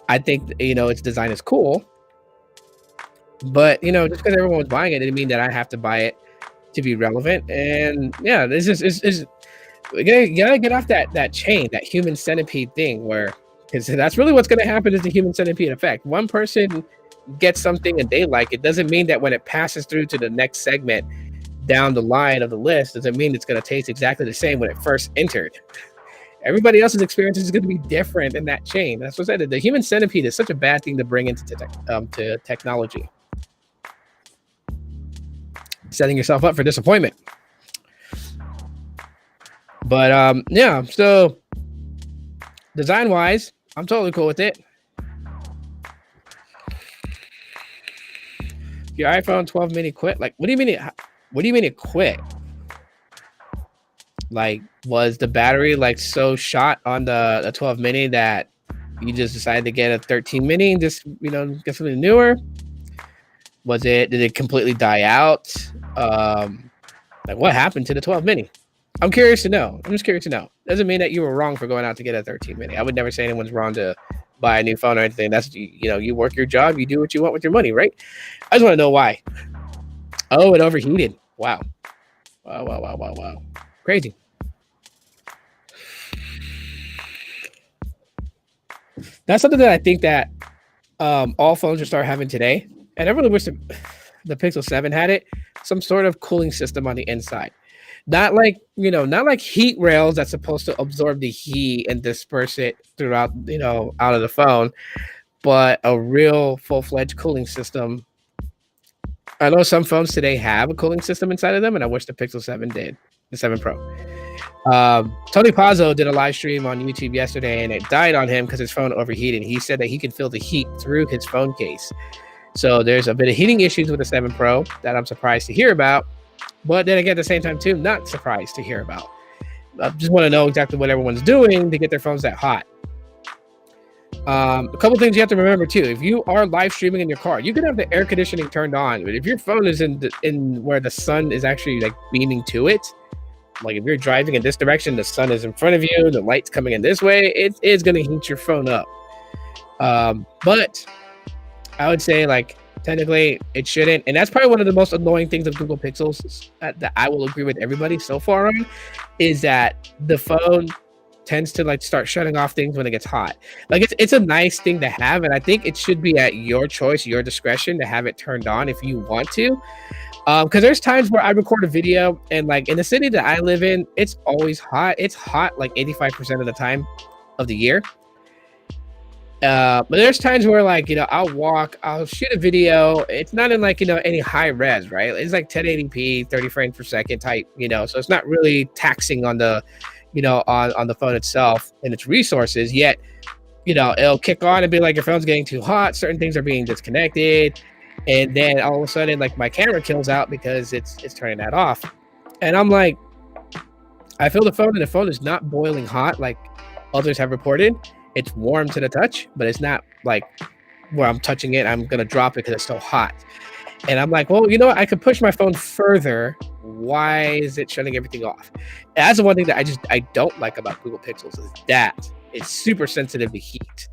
I think, its design is cool. But, just because everyone was buying it didn't mean that I have to buy it to be relevant. And yeah, this is you gotta get off that chain, that human centipede thing, where, because that's really what's going to happen, is the human centipede effect. One person gets something and they like it, doesn't mean that when it passes through to the next segment down the line of the list, doesn't mean it's going to taste exactly the same when it first entered. Everybody else's experience is going to be different in that chain. That's what I said. The human centipede is such a bad thing to bring into to technology. Setting yourself up for disappointment. But yeah, so design wise, I'm totally cool with it. Your iPhone 12 mini quit? Like, what do you mean it quit? Like, was the battery like so shot on the 12 mini that you just decided to get a 13 mini and just, get something newer? Did it completely die out? Like, what happened to the 12 mini? I'm curious to know. I'm just curious to know. Doesn't mean that you were wrong for going out to get a 13 mini. I would never say anyone's wrong to buy a new phone or anything. That's, you work your job, you do what you want with your money, right? I just want to know why. Oh, it overheated. Wow. Wow. Crazy. That's something that I think that all phones should start having today. And I really wish the Pixel 7 had it. Some sort of cooling system on the inside. Not like heat rails that's supposed to absorb the heat and disperse it throughout, out of the phone, but a real full-fledged cooling system. I know some phones today have a cooling system inside of them, and I wish the Pixel 7 did, the 7 Pro. Tony Pazzo did a live stream on YouTube yesterday, and it died on him because his phone overheated. He said that he could feel the heat through his phone case. So there's a bit of heating issues with the 7 Pro that I'm surprised to hear about. But then again, at the same time, too, not surprised to hear about. I just want to know exactly what everyone's doing to get their phones that hot. A couple things you have to remember, too. If you are live streaming in your car, you can have the air conditioning turned on. But if your phone is in where the sun is actually like beaming to it, like if you're driving in this direction, the sun is in front of you, the light's coming in this way, it is going to heat your phone up. But I would say, like, technically it shouldn't, and that's probably one of the most annoying things of Google Pixels that I will agree with everybody so far on, is that the phone tends to like start shutting off things when it gets hot. Like, it's a nice thing to have, and I think it should be at your choice, your discretion to have it turned on if you want to. Because there's times where I record a video and like in the city that I live in, it's always hot. It's hot like 85% of the time of the year. But there's times where like, I'll shoot a video. It's not in like, any high res, right? It's like 1080p, 30 frames per second type, so it's not really taxing on the, on the phone itself and its resources. Yet, it'll kick on and be like, your phone's getting too hot. Certain things are being disconnected. And then all of a sudden, like, my camera kills out because it's turning that off. And I'm like, I feel the phone, and the phone is not boiling hot like others have reported. It's warm to the touch, but it's not like where I'm touching it, I'm going to drop it because it's so hot. And I'm like, well, what? I could push my phone further. Why is it shutting everything off? And that's the one thing that I don't like about Google Pixels, is that it's super sensitive to heat.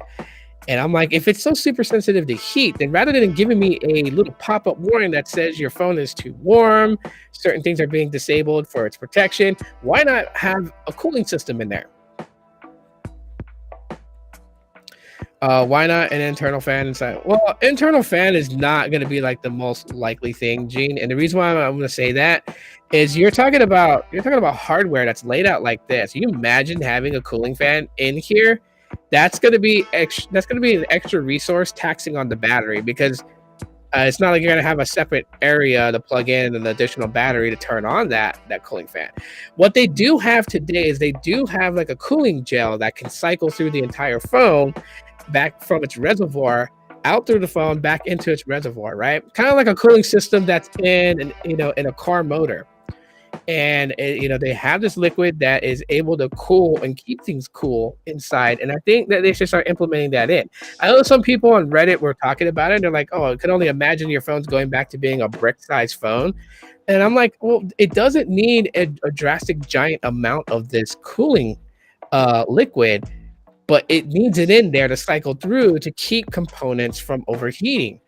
And I'm like, if it's so super sensitive to heat, then rather than giving me a little pop-up warning that says your phone is too warm, certain things are being disabled for its protection, why not have a cooling system in there? Why not an internal fan inside? Well, internal fan is not going to be like the most likely thing, Gene. And the reason why I'm going to say that is you're talking about hardware that's laid out like this. You imagine having a cooling fan in here. That's going to be an extra resource taxing on the battery, because It's not like you're gonna have a separate area to plug in an additional battery to turn on that cooling fan. What they do have today is they do have like a cooling gel that can cycle through the entire phone back from its reservoir out through the phone back into its reservoir, right? Kind of like a cooling system that's in a car motor. And they have this liquid that is able to cool and keep things cool inside, and I think that they should start implementing that in. I know some people on Reddit were talking about it. They're like, oh, I could only imagine your phone's going back to being a brick-sized phone. And I'm like, well, it doesn't need a drastic giant amount of this cooling liquid, but it needs it in there to cycle through to keep components from overheating.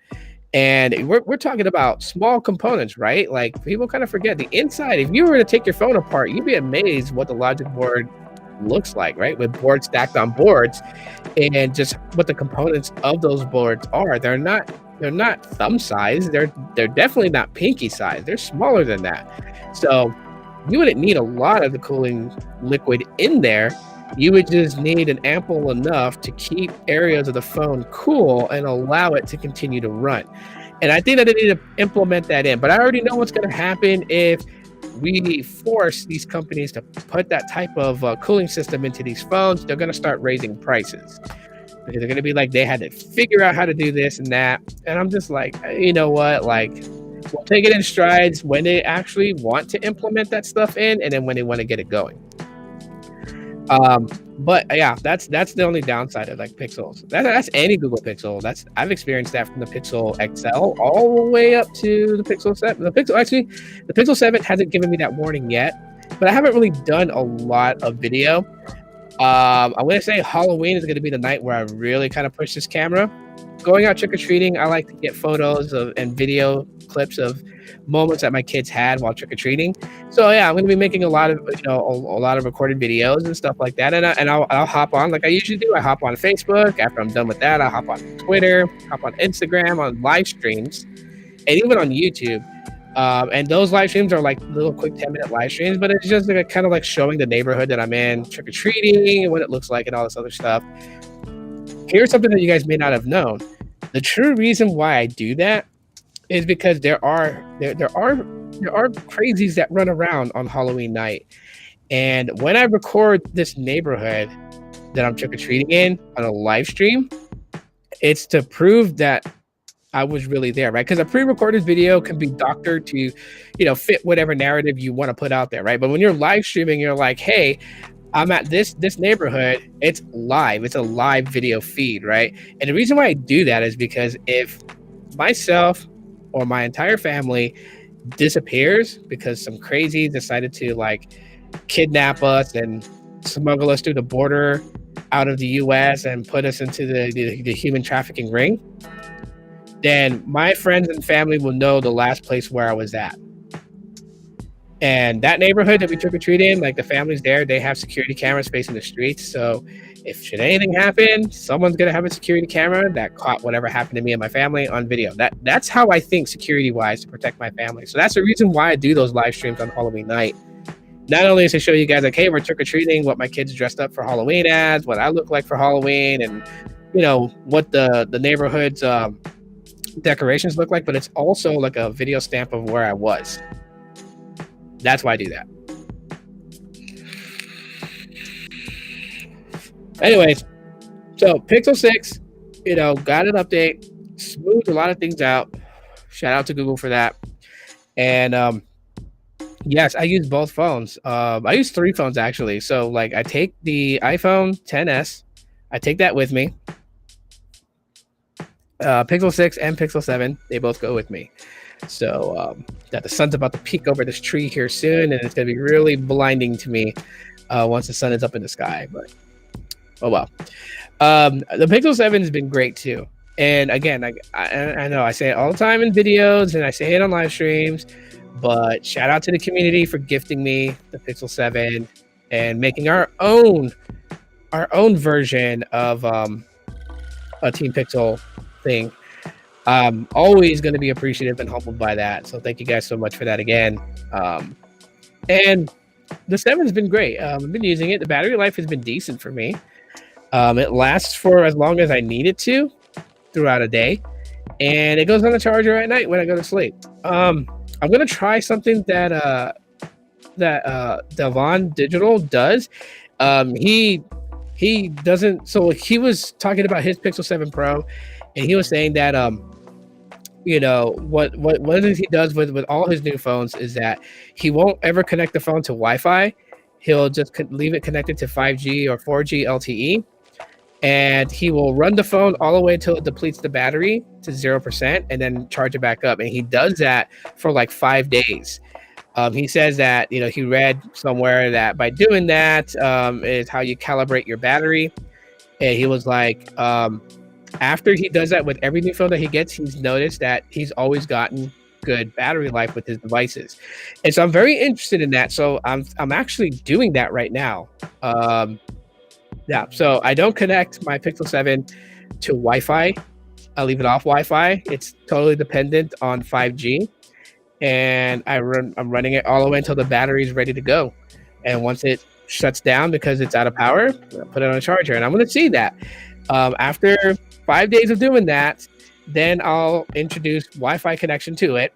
And we're talking about small components, right? Like people kind of forget the inside. If you were to take your phone apart, you'd be amazed what the logic board looks like, right? With boards stacked on boards, and just what the components of those boards are. They're not thumb size. They're definitely not pinky size. They're smaller than that. So you wouldn't need a lot of the cooling liquid in there. You would just need an ample enough to keep areas of the phone cool and allow it to continue to run. And I think that they need to implement that in. But I already know what's going to happen if we force these companies to put that type of cooling system into these phones. They're going to start raising prices. Because they're going to be like, they had to figure out how to do this and that. And I'm just like, you know what? Like, we'll take it in strides when they actually want to implement that stuff in, and then when they want to get it going. But yeah, that's the only downside of like Pixels. That's any Google Pixel. I've experienced that from the Pixel XL all the way up to the Pixel 7. The Pixel 7 hasn't given me that warning yet, but I haven't really done a lot of video. I'm gonna say Halloween is gonna be the night where I really kind of push this camera. Going out trick-or-treating, I like to get photos and video clips of moments that my kids had while trick-or-treating. So yeah, I'm going to be making a lot of a lot of recorded videos and stuff like that, and I'll hop on like I usually do. I hop on Facebook. After I'm done with that, I'll hop on Twitter, hop on Instagram, on live streams, and even on YouTube. And those live streams are like little quick 10-minute live streams, but it's just like kind of like showing the neighborhood that I'm in, trick-or-treating, and what it looks like and all this other stuff. Here's something that you guys may not have known. The true reason why I do that is because there are crazies that run around on Halloween night. And when I record this neighborhood that I'm trick-or-treating in on a live stream, it's to prove that I was really there, right? Because a pre-recorded video can be doctored to, fit whatever narrative you want to put out there, right? But when you're live streaming, you're like, hey, I'm at this neighborhood. It's live. It's a live video feed, right? And the reason why I do that is because if myself or my entire family disappears because some crazy decided to like kidnap us and smuggle us through the border out of the US and put us into the human trafficking ring, then my friends and family will know the last place where I was at. And that neighborhood that we trick-or-treat in, like the families there, they have security cameras facing the streets. So if should anything happen, someone's going to have a security camera that caught whatever happened to me and my family on video. That's how I think security-wise to protect my family. So that's the reason why I do those live streams on Halloween night. Not only is to show you guys like, hey, we're trick-or-treating, what my kids dressed up for Halloween as, what I look like for Halloween, and what the neighborhood's decorations look like, but it's also like a video stamp of where I was. That's why I do that. Anyways, so Pixel 6, got an update, smoothed a lot of things out. Shout out to Google for that. And yes, I use both phones. I use 3 phones actually. So like I take the iPhone XS, I take that with me. Pixel 6 and Pixel 7, they both go with me. So that the sun's about to peek over this tree here soon, and it's going to be really blinding to me once the sun is up in the sky. But oh well. The Pixel 7 has been great too. And again, I know I say it all the time in videos and I say it on live streams, but shout out to the community for gifting me the Pixel 7 and making our own version of a Team Pixel thing. I'm always going to be appreciative and humbled by that. So thank you guys so much for that again. And the 7 has been great. I've been using it. The battery life has been decent for me. It lasts for as long as I need it to throughout a day. and it goes on the charger at night when I go to sleep. I'm gonna try something that Devon Digital does. He doesn't. So he was talking about his Pixel 7 Pro, and he was saying that what he does with all his new phones is that he won't ever connect the phone to Wi-Fi. He'll just leave it connected to 5G or 4G LTE, and he will run the phone all the way until it depletes the battery to 0%, and then charge it back up. And he does that for like 5 days. He says that he read somewhere that by doing that is how you calibrate your battery. And he was like, after he does that with every new phone that he gets, he's noticed that he's always gotten good battery life with his devices. And so I'm very interested in that. So I'm actually doing that right now. Yeah, so I don't connect my Pixel 7 to Wi-Fi. I leave it off Wi-Fi. It's totally dependent on 5G. And I'm running it all the way until the battery is ready to go. And once it shuts down because it's out of power, I'll put it on a charger. And I'm going to see that. After 5 days of doing that, then I'll introduce Wi-Fi connection to it.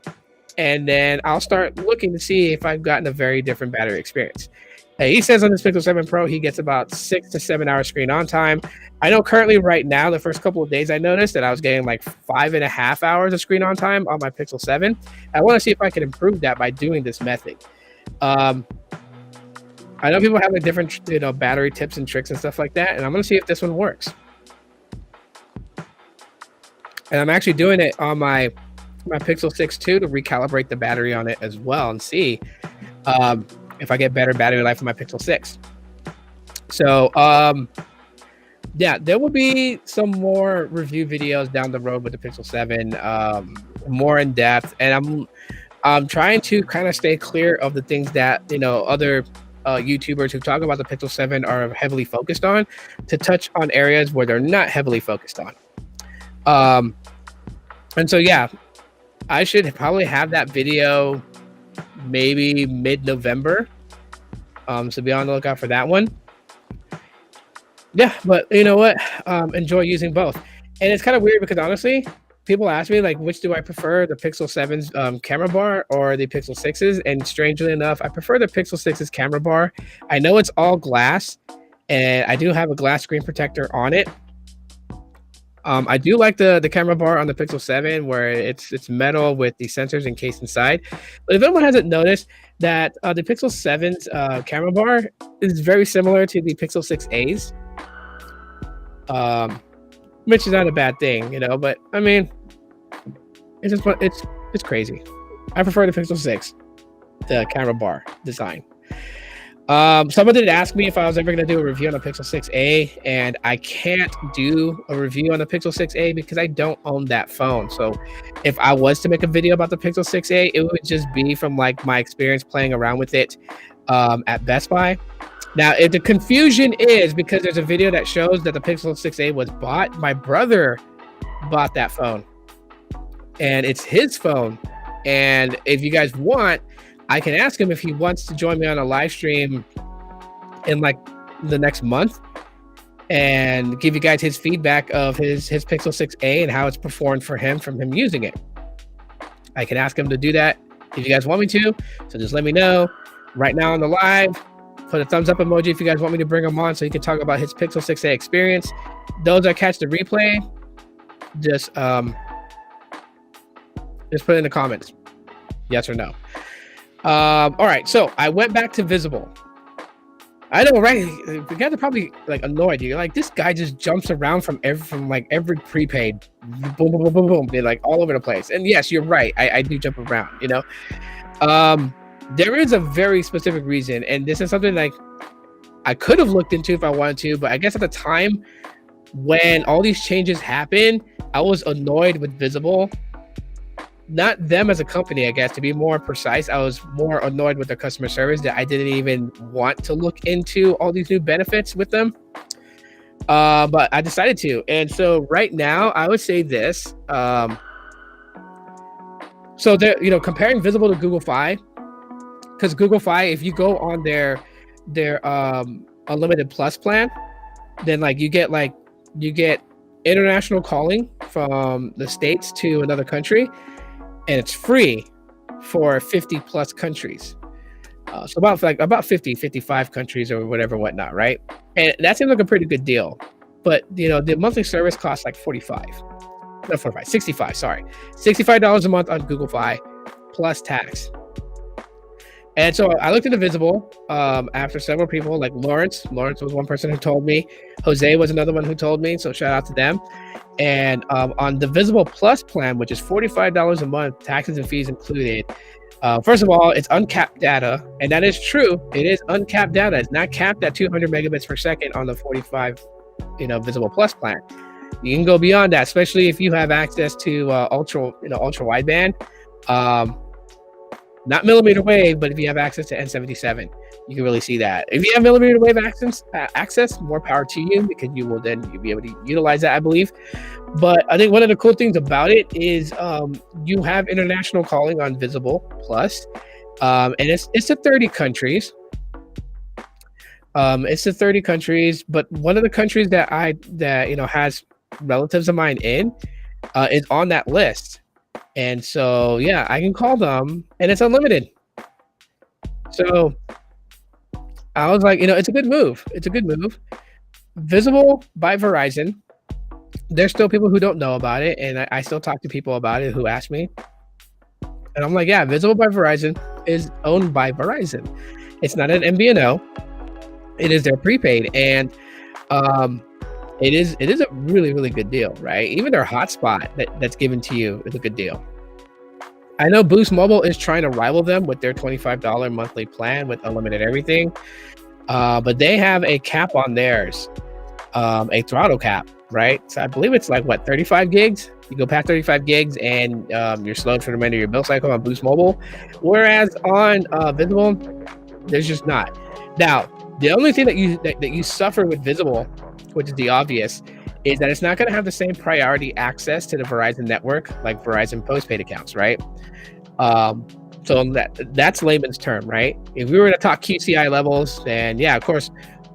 And then I'll start looking to see if I've gotten a very different battery experience. He says on this Pixel 7 Pro, he gets about 6 to 7 hours screen on time. I know currently right now, the first couple of days I noticed that I was getting like 5.5 hours of screen on time on my Pixel 7. I want to see if I can improve that by doing this method. I know people have like different battery tips and tricks and stuff like that, and I'm going to see if this one works. And I'm actually doing it on my Pixel 6 too, to recalibrate the battery on it as well and see if I get better battery life on my Pixel 6. So, yeah, there will be some more review videos down the road with the Pixel 7, more in depth. And I'm trying to kind of stay clear of the things that, other YouTubers who talk about the Pixel 7 are heavily focused on, to touch on areas where they're not heavily focused on. And so, yeah, I should probably have that video maybe mid-November. So be on the lookout for that one. Yeah, but you know what? Enjoy using both. And it's kind of weird because honestly, people ask me like, which do I prefer, the Pixel 7's camera bar or the Pixel 6's? And strangely enough, I prefer the Pixel 6's camera bar. I know it's all glass, and I do have a glass screen protector on it. I do like the camera bar on the Pixel 7 where it's metal with the sensors encased inside. But if anyone hasn't noticed that the Pixel 7's camera bar is very similar to the Pixel 6a's, which is not a bad thing, but I mean, it's crazy. I prefer the Pixel 6, the camera bar design. Someone did ask me if I was ever going to do a review on the Pixel 6a, and I can't do a review on the Pixel 6a because I don't own that phone. So if I was to make a video about the Pixel 6a, it would just be from like my experience playing around with it at Best Buy. Now, if the confusion is because there's a video that shows that the Pixel 6a was bought, my brother bought that phone, and it's his phone. And if you guys want, I can ask him if he wants to join me on a live stream in like the next month and give you guys his feedback of his Pixel 6a and how it's performed for him from him using it. I can ask him to do that if you guys want me to. So just let me know right now on the live. Put a thumbs up emoji if you guys want me to bring him on so he can talk about his Pixel 6a experience. Those that catch the replay, just put it in the comments, yes or no. All right, so I went back to Visible. I know, right? You guys are probably like annoyed. You're like, this guy just jumps around from every prepaid, boom, boom, boom, boom, boom. They're like all over the place. And yes, you're right. I do jump around. There is a very specific reason, and this is something like I could have looked into if I wanted to, but I guess at the time when all these changes happened, I was annoyed with Visible. Not them as a company, I guess, to be more precise. I was more annoyed with their customer service that I didn't even want to look into all these new benefits with them. But I decided to. And so right now, I would say this. So they're, comparing Visible to Google Fi, because Google Fi, if you go on their Unlimited Plus plan, then you get international calling from the States to another country, and it's free for 50 plus countries. So about 50, 55 countries or whatever, whatnot, right? And that seems like a pretty good deal. But the monthly service costs like 45. Not 45, 65, sorry. $65 a month on Google Fi plus tax. And so I looked into Visible after several people, like Lawrence. Lawrence was one person who told me. Jose was another one who told me. So shout out to them. And on the Visible Plus plan, which is $45 a month, taxes and fees included. First of all, it's uncapped data, and that is true. It is uncapped data. It's not capped at 200 megabits per second on the 45, Visible Plus plan. You can go beyond that, especially if you have access to ultra wideband. Not millimeter wave, but if you have access to N77, you can really see that. If you have millimeter wave access, more power to you, because you'll be able to utilize that, I believe. But I think one of the cool things about it is you have international calling on Visible Plus, and it's to 30 countries. It's to 30 countries, but one of the countries that has relatives of mine in is on that list. And so, yeah, I can call them, and it's unlimited. So I was like, it's a good move. It's a good move. Visible by Verizon. There's still people who don't know about it, and I still talk to people about it who ask me. And I'm like, yeah, Visible by Verizon is owned by Verizon. It's not an MVNO. It is their prepaid, and it is a really, really good deal, right? Even their hotspot that's given to you is a good deal. I know Boost Mobile is trying to rival them with their $25 monthly plan with unlimited everything, but they have a cap on theirs, a throttle cap, right? So I believe it's like 35 gigs. You go past 35 gigs and you're slowed for the remainder of your bill cycle on Boost Mobile, whereas on Visible, there's just not. Now, the only thing that you suffer with Visible, which is the obvious, is that it's not going to have the same priority access to the Verizon network like Verizon postpaid accounts, right? So that's layman's term, right? If we were to talk QCI levels, then yeah, of course,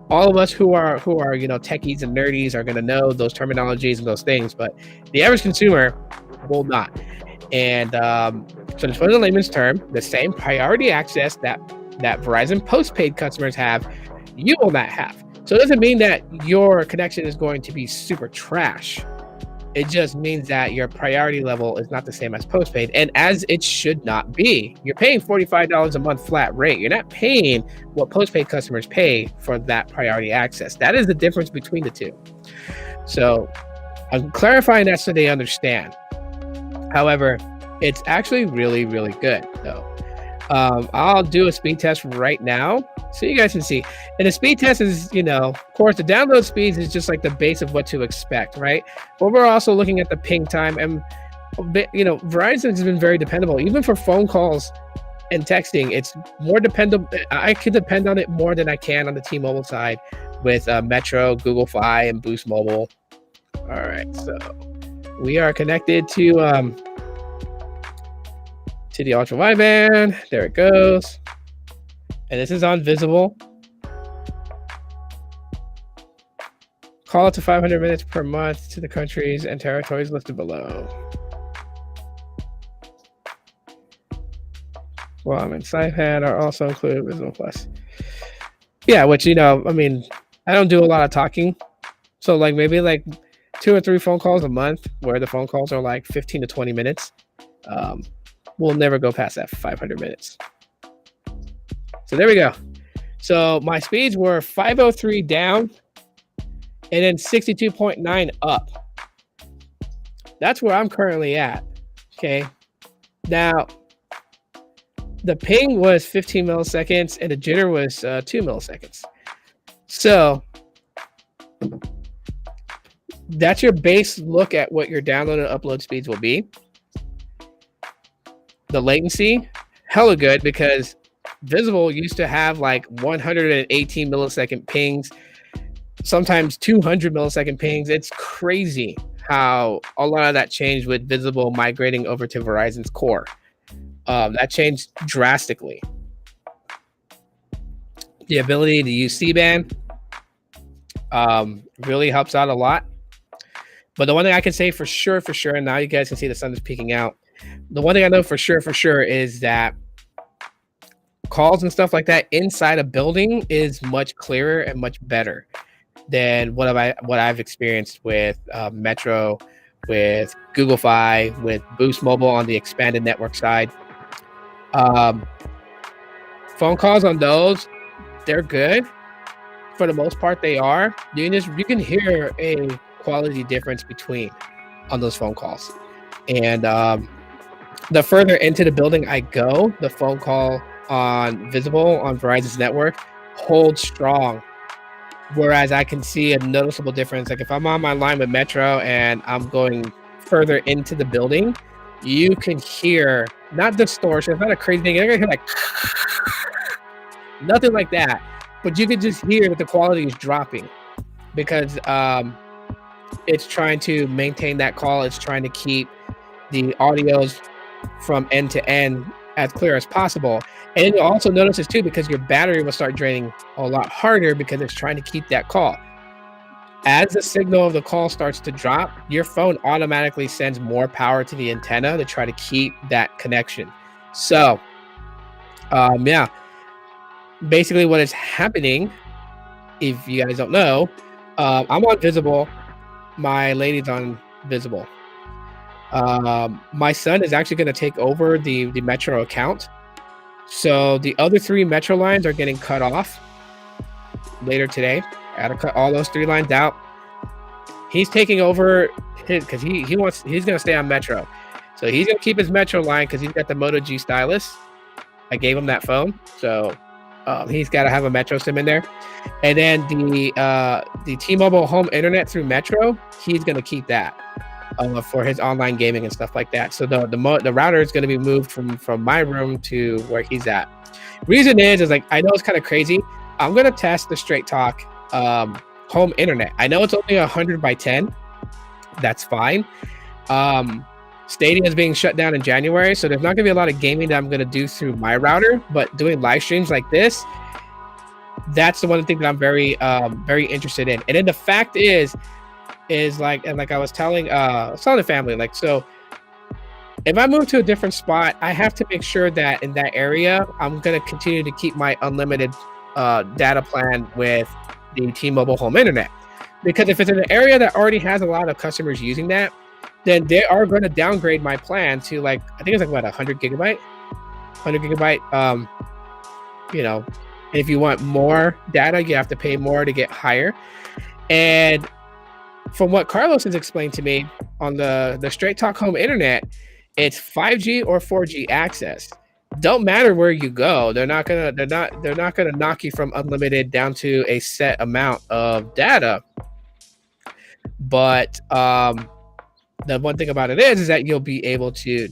all of us who are techies and nerdies are going to know those terminologies and those things, but the average consumer will not. And so just for the layman's term, the same priority access that Verizon postpaid customers have, you will not have. So it doesn't mean that your connection is going to be super trash. It just means that your priority level is not the same as postpaid, and as it should not be. You're paying $45 a month flat rate. You're not paying what postpaid customers pay for that priority access. That is the difference between the two. So I'm clarifying that so they understand. However, it's actually really, really good though. I'll do a speed test right now so you guys can see. And the speed test is, of course, the download speeds is just like the base of what to expect, right? But we're also looking at the ping time, and Verizon has been very dependable, even for phone calls and texting. It's more dependable. I can depend on it more than I can on the T-Mobile side with Metro, Google Fi, and Boost Mobile. All right, so we are connected to the ultra wideband. There it goes. And this is on Visible. Call it to 500 minutes per month to the countries and territories listed below. Well, I'm in SidePad are also included Visible Plus. Yeah, which, I don't do a lot of talking. So maybe 2 or 3 phone calls a month where the phone calls are 15 to 20 minutes. We'll never go past that 500 minutes. So there we go. So my speeds were 503 down and then 62.9 up. That's where I'm currently at. Okay. Now, the ping was 15 milliseconds and the jitter was 2 milliseconds. So that's your base look at what your download and upload speeds will be. The latency, hella good, because Visible used to have 118 millisecond pings, sometimes 200 millisecond pings. It's crazy how a lot of that changed with Visible migrating over to Verizon's core. That changed drastically. The ability to use C-band really helps out a lot. But the one thing I can say for sure, and now you guys can see the sun is peeking out. The one thing I know for sure is that calls and stuff like that inside a building is much clearer and much better than what I've experienced with Metro, with Google Fi, with Boost Mobile on the expanded network side. Phone calls on those, they're good for the most part. They are. You can hear a quality difference between on those phone calls, and the further into the building I go, the phone call on Visible on Verizon's network holds strong. Whereas I can see a noticeable difference. Like if I'm on my line with Metro and I'm going further into the building, you can hear not distortion. It's not a crazy thing. You're gonna hear like nothing like that, but you can just hear that the quality is dropping because it's trying to maintain that call. It's trying to keep the audios from end to end as clear as possible. And then you'll also notice this too, because your battery will start draining a lot harder because it's trying to keep that call. As the signal of the call starts to drop, your phone automatically sends more power to the antenna to try to keep that connection. So, yeah, basically what is happening, if you guys don't know, I'm on Visible. My lady's on Visible. My son is actually going to take over the Metro account. So the other 3 Metro lines are getting cut off later today. I had to cut all those 3 lines out. He's taking over his because he's going to stay on Metro. So he's going to keep his Metro line because he's got the Moto G stylus. I gave him that phone. So he's got to have a Metro SIM in there. And then the T-Mobile home internet through Metro, he's going to keep that for his online gaming and stuff like that. So the router is going to be moved from my room to where he's at. Reason is like, I know it's kind of crazy. I'm going to test the Straight Talk home internet. I know it's only 100 by 10. That's fine. Stadia is being shut down in January, so there's not going to be a lot of gaming that I'm going to do through my router, but doing live streams like this, that's the one thing that I'm very interested in. And then the fact is like I was telling the family, like, so if I move to a different spot, I have to make sure that in that area, I'm going to continue to keep my unlimited data plan with the T-Mobile home internet. Because if it's in an area that already has a lot of customers using that, then they are going to downgrade my plan to like, I think it's like about 100 gigabyte. You know, and if you want more data, you have to pay more to get higher. And from what Carlos has explained to me on the Straight Talk home internet, it's 5G or 4G access. Don't matter where you go. They're not gonna knock you from unlimited down to a set amount of data. But the one thing about it is that you'll be able to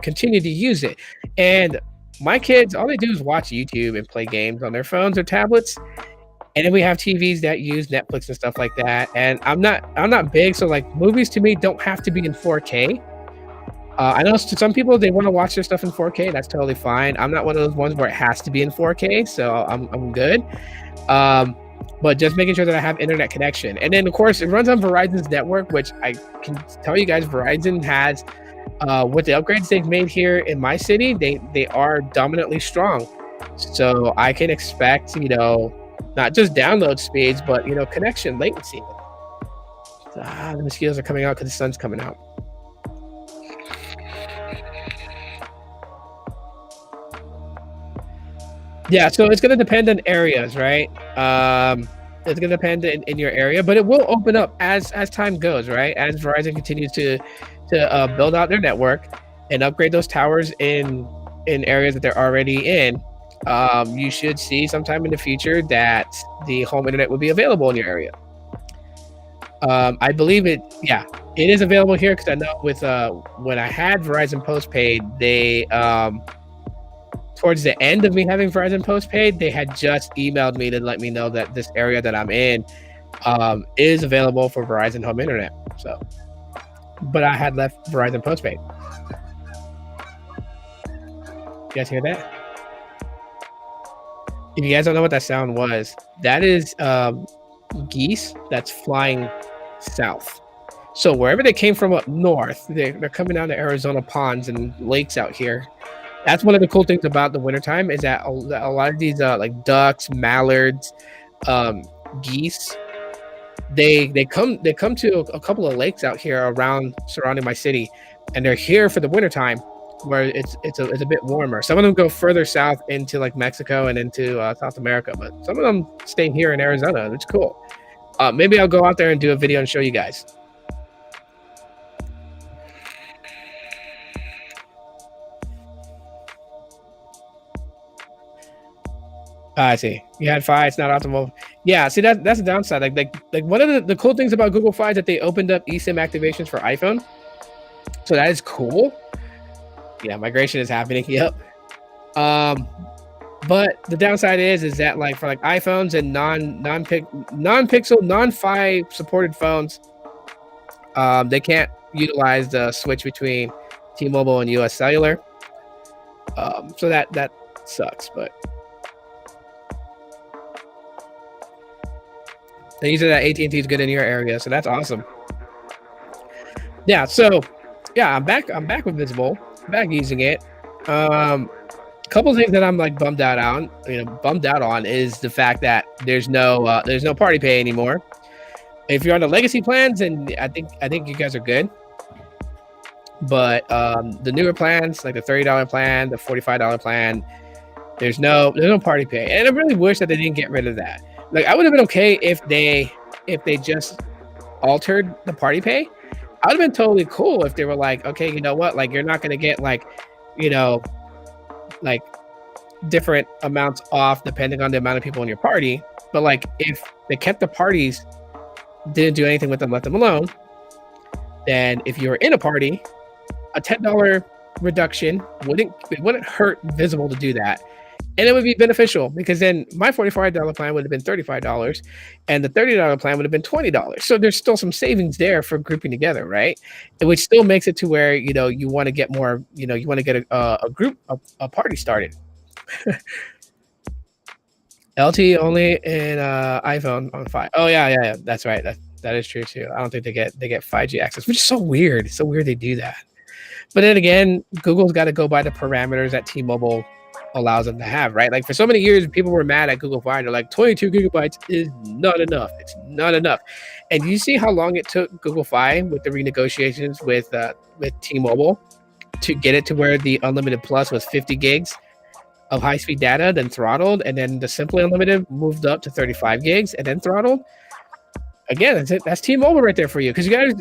continue to use it. And my kids, all they do is watch YouTube and play games on their phones or tablets. And then we have TVs that use Netflix and stuff like that. And I'm not big, so like movies to me don't have to be in 4K. I know to some people they want to watch their stuff in 4K. That's totally fine. I'm not one of those ones where it has to be in 4K, so I'm good. But just making sure that I have internet connection. And then of course it runs on Verizon's network, which I can tell you guys, Verizon has with the upgrades they've made here in my city, they are dominantly strong. So I can expect, not just download speeds, but connection latency. The mosquitoes are coming out because the sun's coming out. Yeah, so it's going to depend on areas, right? It's going to depend in your area, but it will open up as time goes, right? As Verizon continues to build out their network and upgrade those towers in areas that they're already in. You should see sometime in the future that the home internet will be available in your area. I believe it is available here because I know with when I had Verizon postpaid, they towards the end of me having Verizon postpaid, they had just emailed me to let me know that this area that I'm in is available for Verizon home internet. So, but I had left Verizon postpaid. You guys hear that? If you guys don't know what that sound was, that is geese that's flying south. So wherever they came from up north, they're coming down to Arizona ponds and lakes out here. That's one of the cool things about the wintertime is that a lot of these like ducks, mallards, um, geese, they come to a couple of lakes out here around surrounding my city, and they're here for the wintertime where it's a bit warmer. Some of them go further south into like Mexico and into South America, but some of them stay here in Arizona. It's cool. Maybe I'll go out there and do a video and show you guys. I see. You had Fi. It's not optimal. Yeah. See, that's the downside. Like one of the cool things about Google Fi is that they opened up eSIM activations for iPhone. So that is cool. Yeah, migration is happening. Yep. But the downside is that like for like iPhones and non-Pixel, non-Fi supported phones, they can't utilize the switch between T-Mobile and US Cellular. So that sucks, but they use it that AT&T is good in your area, so that's awesome. Yeah, so yeah, I'm back with Visible. I'm back using it. Couple things that I'm like bummed out on is the fact that there's no party pay anymore. If you're on the legacy plans, and I think you guys are good. But the newer plans, like the $30 plan, the $45 plan, there's no party pay. And I really wish that they didn't get rid of that. Like I would have been okay if they just altered the party pay. I would have been totally cool if they were like, okay, you know what? Like you're not gonna get like, you know, like different amounts off depending on the amount of people in your party. But like if they kept the parties, didn't do anything with them, let them alone, then if you were in a party, a $10 reduction wouldn't hurt Visible to do that. And it would be beneficial because then my $45 plan would have been $35 and the $30 plan would have been $20. So there's still some savings there for grouping together, right? Which still makes it to where, you know, you want to get more, you know, you want to get a group, a party started. LTE only in iPhone on 5. Oh yeah, that's right. That is true too. I don't think they get 5G access, which is so weird. It's so weird they do that. But then again, Google's got to go by the parameters that T-Mobile allows them to have, right? Like for so many years, people were mad at Google Fi. They're like, 22 gigabytes is not enough. It's not enough. And you see how long it took Google Fi with the renegotiations with T-Mobile to get it to where the unlimited plus was 50 gigs of high-speed data, then throttled, and then the Simply Unlimited moved up to 35 gigs and then throttled. Again, that's T-Mobile right there for you. Because you guys,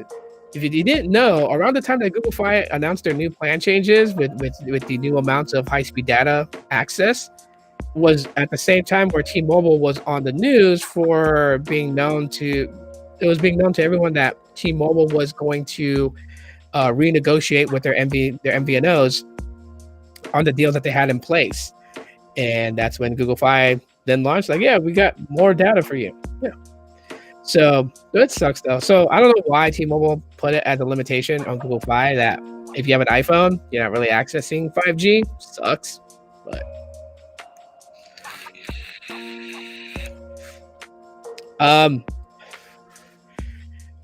if you didn't know, around the time that Google Fi announced their new plan changes with the new amounts of high-speed data access, was at the same time where T-Mobile was on the news for being known to everyone that T-Mobile was going to renegotiate with their MVNOs on the deals that they had in place. And that's when Google Fi then launched, like, yeah, we got more data for you. Yeah. So that sucks though. So I don't know why T-Mobile put it as a limitation on Google Fi that if you have an iPhone, you're not really accessing 5G. Sucks, but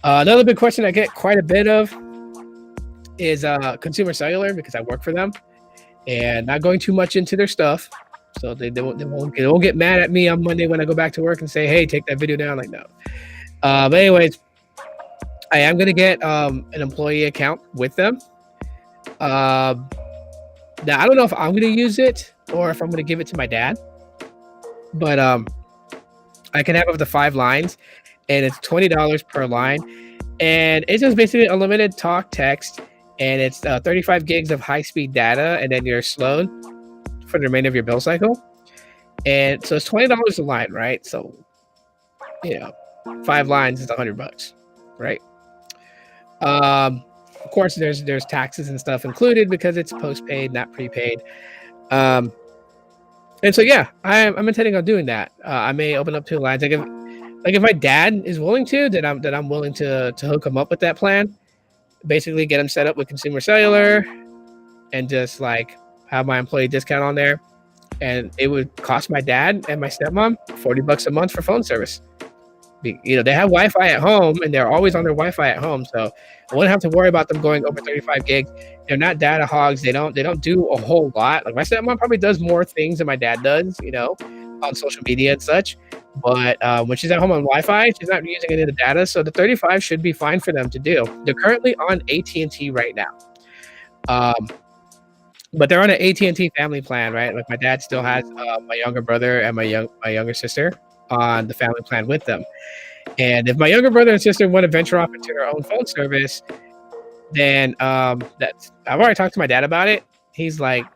another big question I get quite a bit of is Consumer Cellular, because I work for them, and not going too much into their stuff. So they won't get mad at me on Monday when I go back to work and say, hey, take that video down. Like, no. But anyways, I am going to get an employee account with them. Now, I don't know if I'm going to use it or if I'm going to give it to my dad. But I can have up to 5 lines, and it's $20 per line. And it's just basically unlimited talk, text, and it's 35 gigs of high-speed data, and then you're slowed for the remainder of your bill cycle. And so it's $20 a line, right? So, you know, 5 lines is $100, right? Of course, there's taxes and stuff included because it's postpaid, not prepaid. And so yeah, I'm intending on doing that. I may open up 2 lines. Like if my dad is willing to, then I'm willing to hook him up with that plan. Basically, get him set up with Consumer Cellular, and just like have my employee discount on there, and it would cost my dad and my stepmom $40 a month for phone service. They have Wi-Fi at home, and they're always on their Wi-Fi at home, so I wouldn't have to worry about them going over 35 gigs. They're not data hogs. They don't do a whole lot. Like my stepmom probably does more things than my dad does, on social media and such. But when she's at home on Wi-Fi, she's not using any of the data, so the 35 should be fine for them to do. They're currently on AT&T right now. But they're on an AT&T family plan, right? Like my dad still has my younger brother and my younger sister on the family plan with them. And if my younger brother and sister want to venture off into their own phone service, then that's I've already talked to my dad about it. He's like,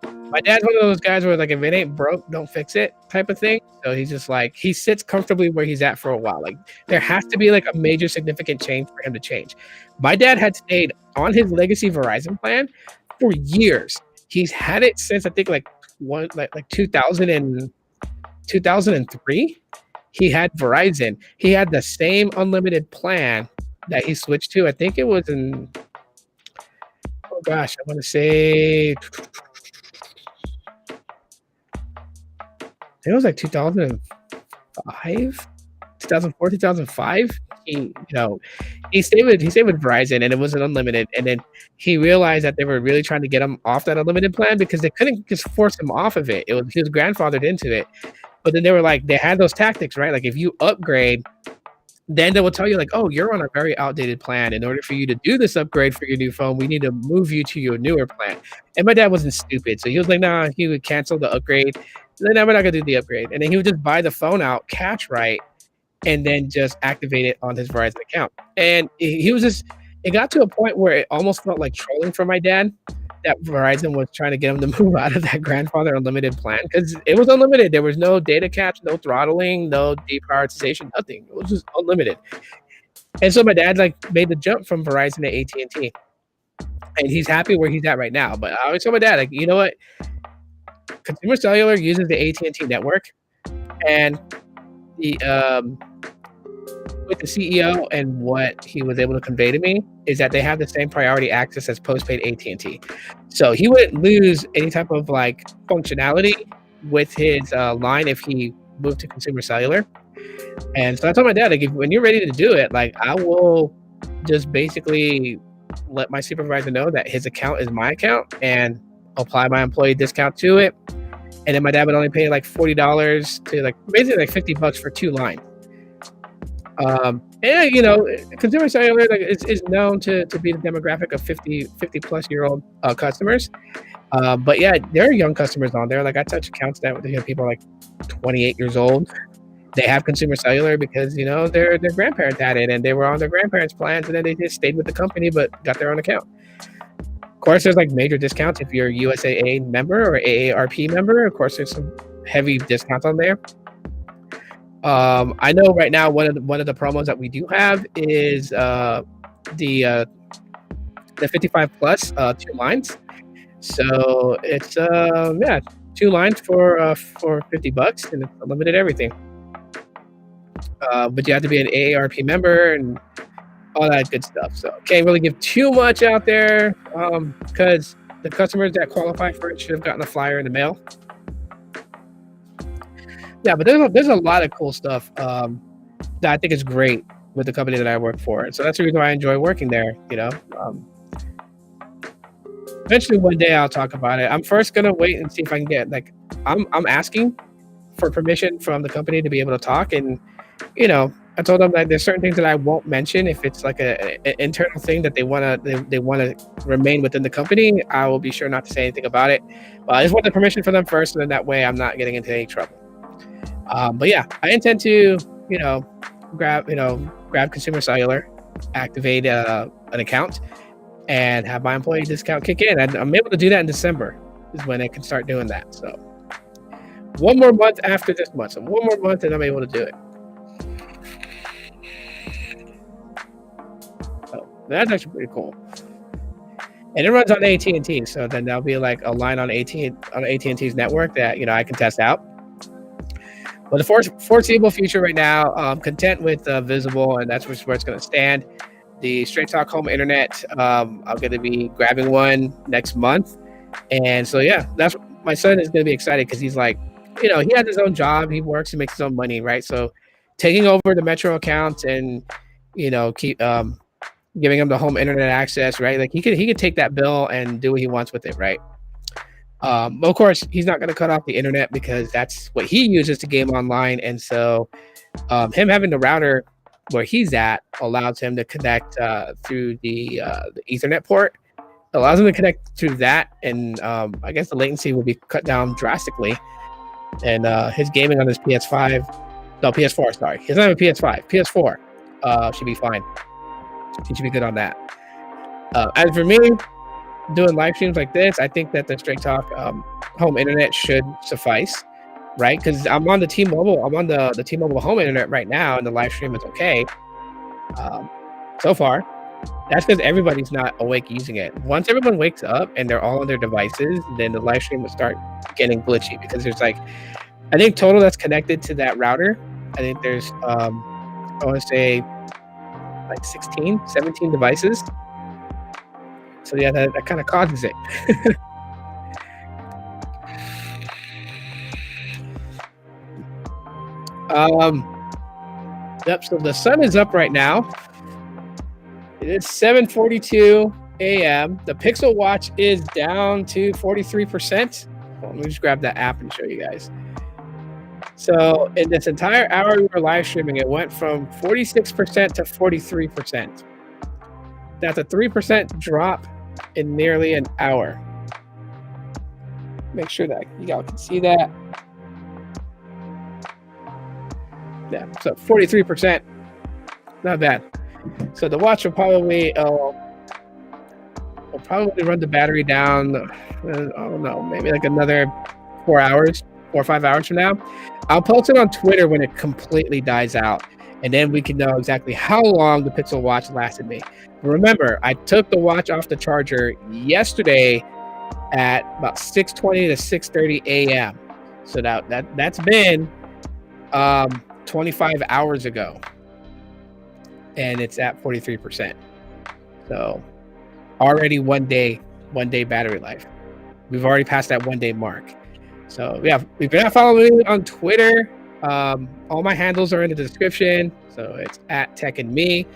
my dad's one of those guys where like if it ain't broke, don't fix it type of thing. So he's just like he sits comfortably where he's at for a while. Like there has to be like a major significant change for him to change. My dad had stayed on his legacy Verizon plan for years. He's had it since I think like 2003. He had Verizon. He had the same unlimited plan that he switched to. I think it was in I want to say it was like 2005, 2004, 2005. He stayed with Verizon, and it wasn't unlimited. And then he realized that they were really trying to get him off that unlimited plan because they couldn't just force him off of it. He was grandfathered into it. But then they were like, they had those tactics, right? Like if you upgrade, then they will tell you like, oh, you're on a very outdated plan. In order for you to do this upgrade for your new phone, we need to move you to your newer plan. And my dad wasn't stupid. So he was like, nah, he would cancel the upgrade. Then we're not going to do the upgrade. And then he would just buy the phone out cash right and then just activate it on his Verizon account. And it got to a point where it almost felt like trolling for my dad that Verizon was trying to get him to move out of that grandfather unlimited plan because it was unlimited. There was no data caps, no throttling, no deprioritization, nothing. It was just unlimited. And so my dad like made the jump from Verizon to AT&T, and he's happy where he's at right now. But I always tell my dad, like, you know what? Consumer Cellular uses the AT&T network, and with the CEO and what he was able to convey to me is that they have the same priority access as postpaid AT&T. So he wouldn't lose any type of like functionality with his line if he moved to Consumer Cellular. And so I told my dad, like, when you're ready to do it, like I will just basically let my supervisor know that his account is my account and apply my employee discount to it. And then my dad would only pay like $40 to like basically like $50 for 2 lines. And Consumer Cellular is known to be the demographic of 50 plus year old customers. But yeah, there are young customers on there. Like I touch accounts that people are like 28 years old. They have Consumer Cellular because their grandparents had it and they were on their grandparents' plans, and then they just stayed with the company but got their own account. Of course, there's like major discounts if you're a USAA member or AARP member. Of course, there's some heavy discounts on there. I know right now one of the promos that we do have is the 55 plus 2 lines. So it's 2 lines for $50 and it's unlimited everything. But you have to be an AARP member and all that good stuff. So can't really give too much out there because the customers that qualify for it should have gotten a flyer in the mail. Yeah, but there's a lot of cool stuff that I think is great with the company that I work for. So that's the reason why I enjoy working there. Eventually one day I'll talk about it. I'm first gonna wait and see if I can get I'm asking for permission from the company to be able to talk, and I told them that there's certain things that I won't mention if it's like an internal thing that they wanna remain within the company. I will be sure not to say anything about it. But I just want the permission from them first, and then that way I'm not getting into any trouble. But yeah, I intend to grab Consumer Cellular, activate an account, and have my employee discount kick in. And I'm able to do that in December is when I can start doing that. So one more month after this month. So one more month and I'm able to do it. So that's actually pretty cool. And it runs on AT&T. So then there'll be like a line on AT&T's network that, I can test out. But the foreseeable future right now, I'm content with Visible, and that's where it's going to stand. The Straight Talk Home Internet, I'm going to be grabbing one next month. And so, yeah, my son is going to be excited because he's like, he has his own job. He works, he makes his own money, right? So taking over the Metro accounts and keep giving him the home internet access, right? Like he could take that bill and do what he wants with it, right? Of course, he's not going to cut off the internet because that's what he uses to game online, and so him having the router where he's at allows him to connect through the Ethernet port. It allows him to connect through that, and I guess the latency will be cut down drastically. And his gaming on his PS4, sorry. He doesn't have a PS5. PS4 should be fine. He should be good on that. As for me, doing live streams like this, I think that the Straight Talk home internet should suffice, right? Because I'm on the T-Mobile. I'm on the T-Mobile home internet right now, and the live stream is okay so far. That's because everybody's not awake using it. Once everyone wakes up and they're all on their devices, then the live stream will start getting glitchy because there's I think total that's connected to that router, I think there's I want to say 17 devices. So yeah, that kind of causes it. Yep, so the sun is up right now. It is 7:42 a.m. The Pixel Watch is down to 43%. Well, let me just grab that app and show you guys. So in this entire hour we were live streaming, it went from 46% to 43%. That's a 3% drop in nearly an hour. Make sure that you all can see that. Yeah, so 43%. Not bad. So the watch will probably run the battery down. I don't know, maybe like another 4 or 5 hours from now. I'll post it on Twitter when it completely dies out, and then we can know exactly how long the Pixel Watch lasted me. Remember, I took the watch off the charger yesterday at about 6:20 to 6:30 a.m. So that's been 25 hours ago, and it's at 43%. So already one day battery life. We've already passed that 1 day mark. So yeah, if you're not following me on Twitter, all my handles are in the description. So it's at Tech and Me.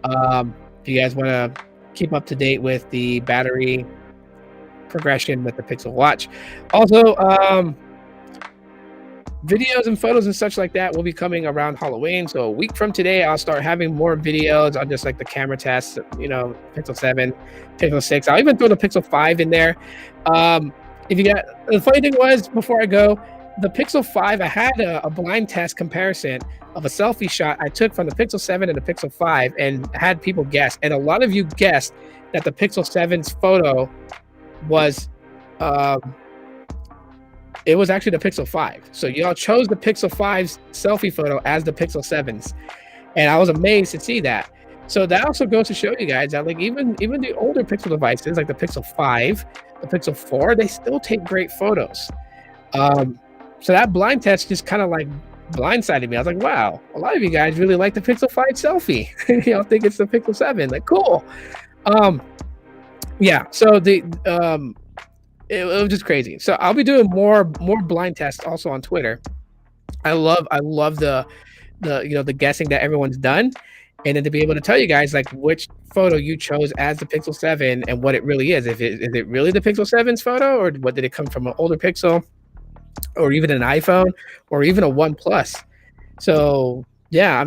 If you guys want to keep up to date with the battery progression with the Pixel Watch. Also, videos and photos and such like that will be coming around Halloween. So a week from today, I'll start having more videos on just like the camera tests, Pixel 7, Pixel 6. I'll even throw the Pixel 5 in there. The funny thing was, before I go, the Pixel 5, I had a blind test comparison of a selfie shot I took from the Pixel 7 and the Pixel 5 and had people guess. And a lot of you guessed that the Pixel 7's photo was, it was actually the Pixel 5. So y'all chose the Pixel 5's selfie photo as the Pixel 7's. And I was amazed to see that. So that also goes to show you guys that even the older Pixel devices, like the Pixel 5, the Pixel 4, they still take great photos. So that blind test just kind of blindsided me. I was like, wow, a lot of you guys really like the Pixel 5 selfie. Y'all think it's the Pixel 7. Like, cool. Yeah, so it was just crazy. So I'll be doing more blind tests also on Twitter. I love the guessing that everyone's done, and then to be able to tell you guys which photo you chose as the Pixel 7 and what it really is. Is it really the Pixel 7's photo, or what did it come from, an older Pixel, or even an iPhone, or even a OnePlus? So yeah,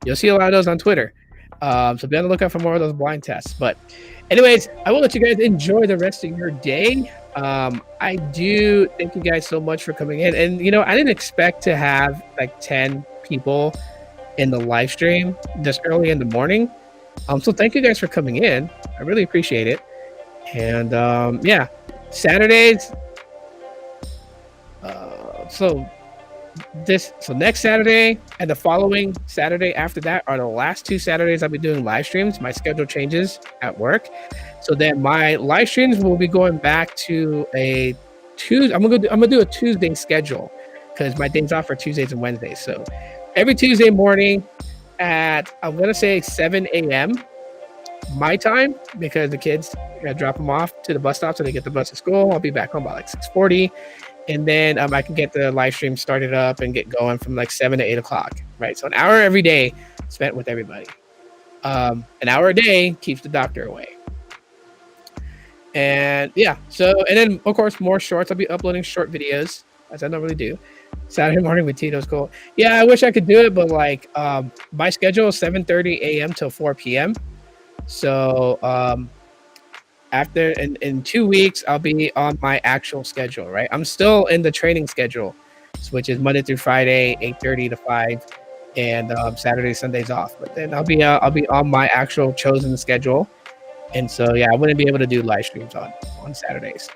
you'll see a lot of those on Twitter. So be on the lookout for more of those blind tests. But anyways, I will let you guys enjoy the rest of your day. I do thank you guys so much for coming in. And I didn't expect to have 10 people in the live stream this early in the morning. So thank you guys for coming in. I really appreciate it. And yeah, Saturdays. So next Saturday and the following Saturday after that are the last 2 Saturdays I'll be doing live streams. My schedule changes at work, so then my live streams will be going back to a Tuesday. I'm gonna do a Tuesday schedule because my days off are Tuesdays and Wednesdays. So every Tuesday morning at, I'm gonna say 7 a.m. my time, because the kids, I gotta drop them off to the bus stop so they get the bus to school. I'll be back home by 6:40. and then I can get the live stream started up and get going from like 7 to 8 o'clock, right? So an hour every day spent with everybody. An hour a day keeps the doctor away. And yeah, so, and then of course more shorts. I'll be uploading short videos as I normally do. Saturday morning with Tito's cool. Yeah, I wish I could do it, but like my schedule is 7:30 a.m. till 4 p.m. So after in 2 weeks I'll be on my actual schedule, right? I'm still in the training schedule, which is Monday through Friday, 8:30 to 5, and Saturday, Sundays off. But then I'll be on my actual chosen schedule. And so yeah, I wouldn't be able to do live streams on Saturdays.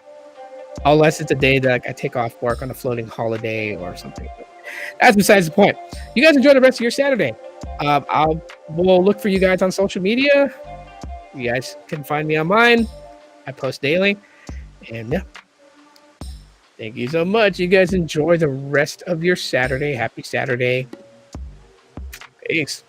Unless it's a day that like, I take off work on a floating holiday or something. That's besides the point. You guys enjoy the rest of your Saturday. We'll look for you guys on social media. You guys can find me on mine. I post daily. And yeah. Thank you so much. You guys enjoy the rest of your Saturday. Happy Saturday. Peace.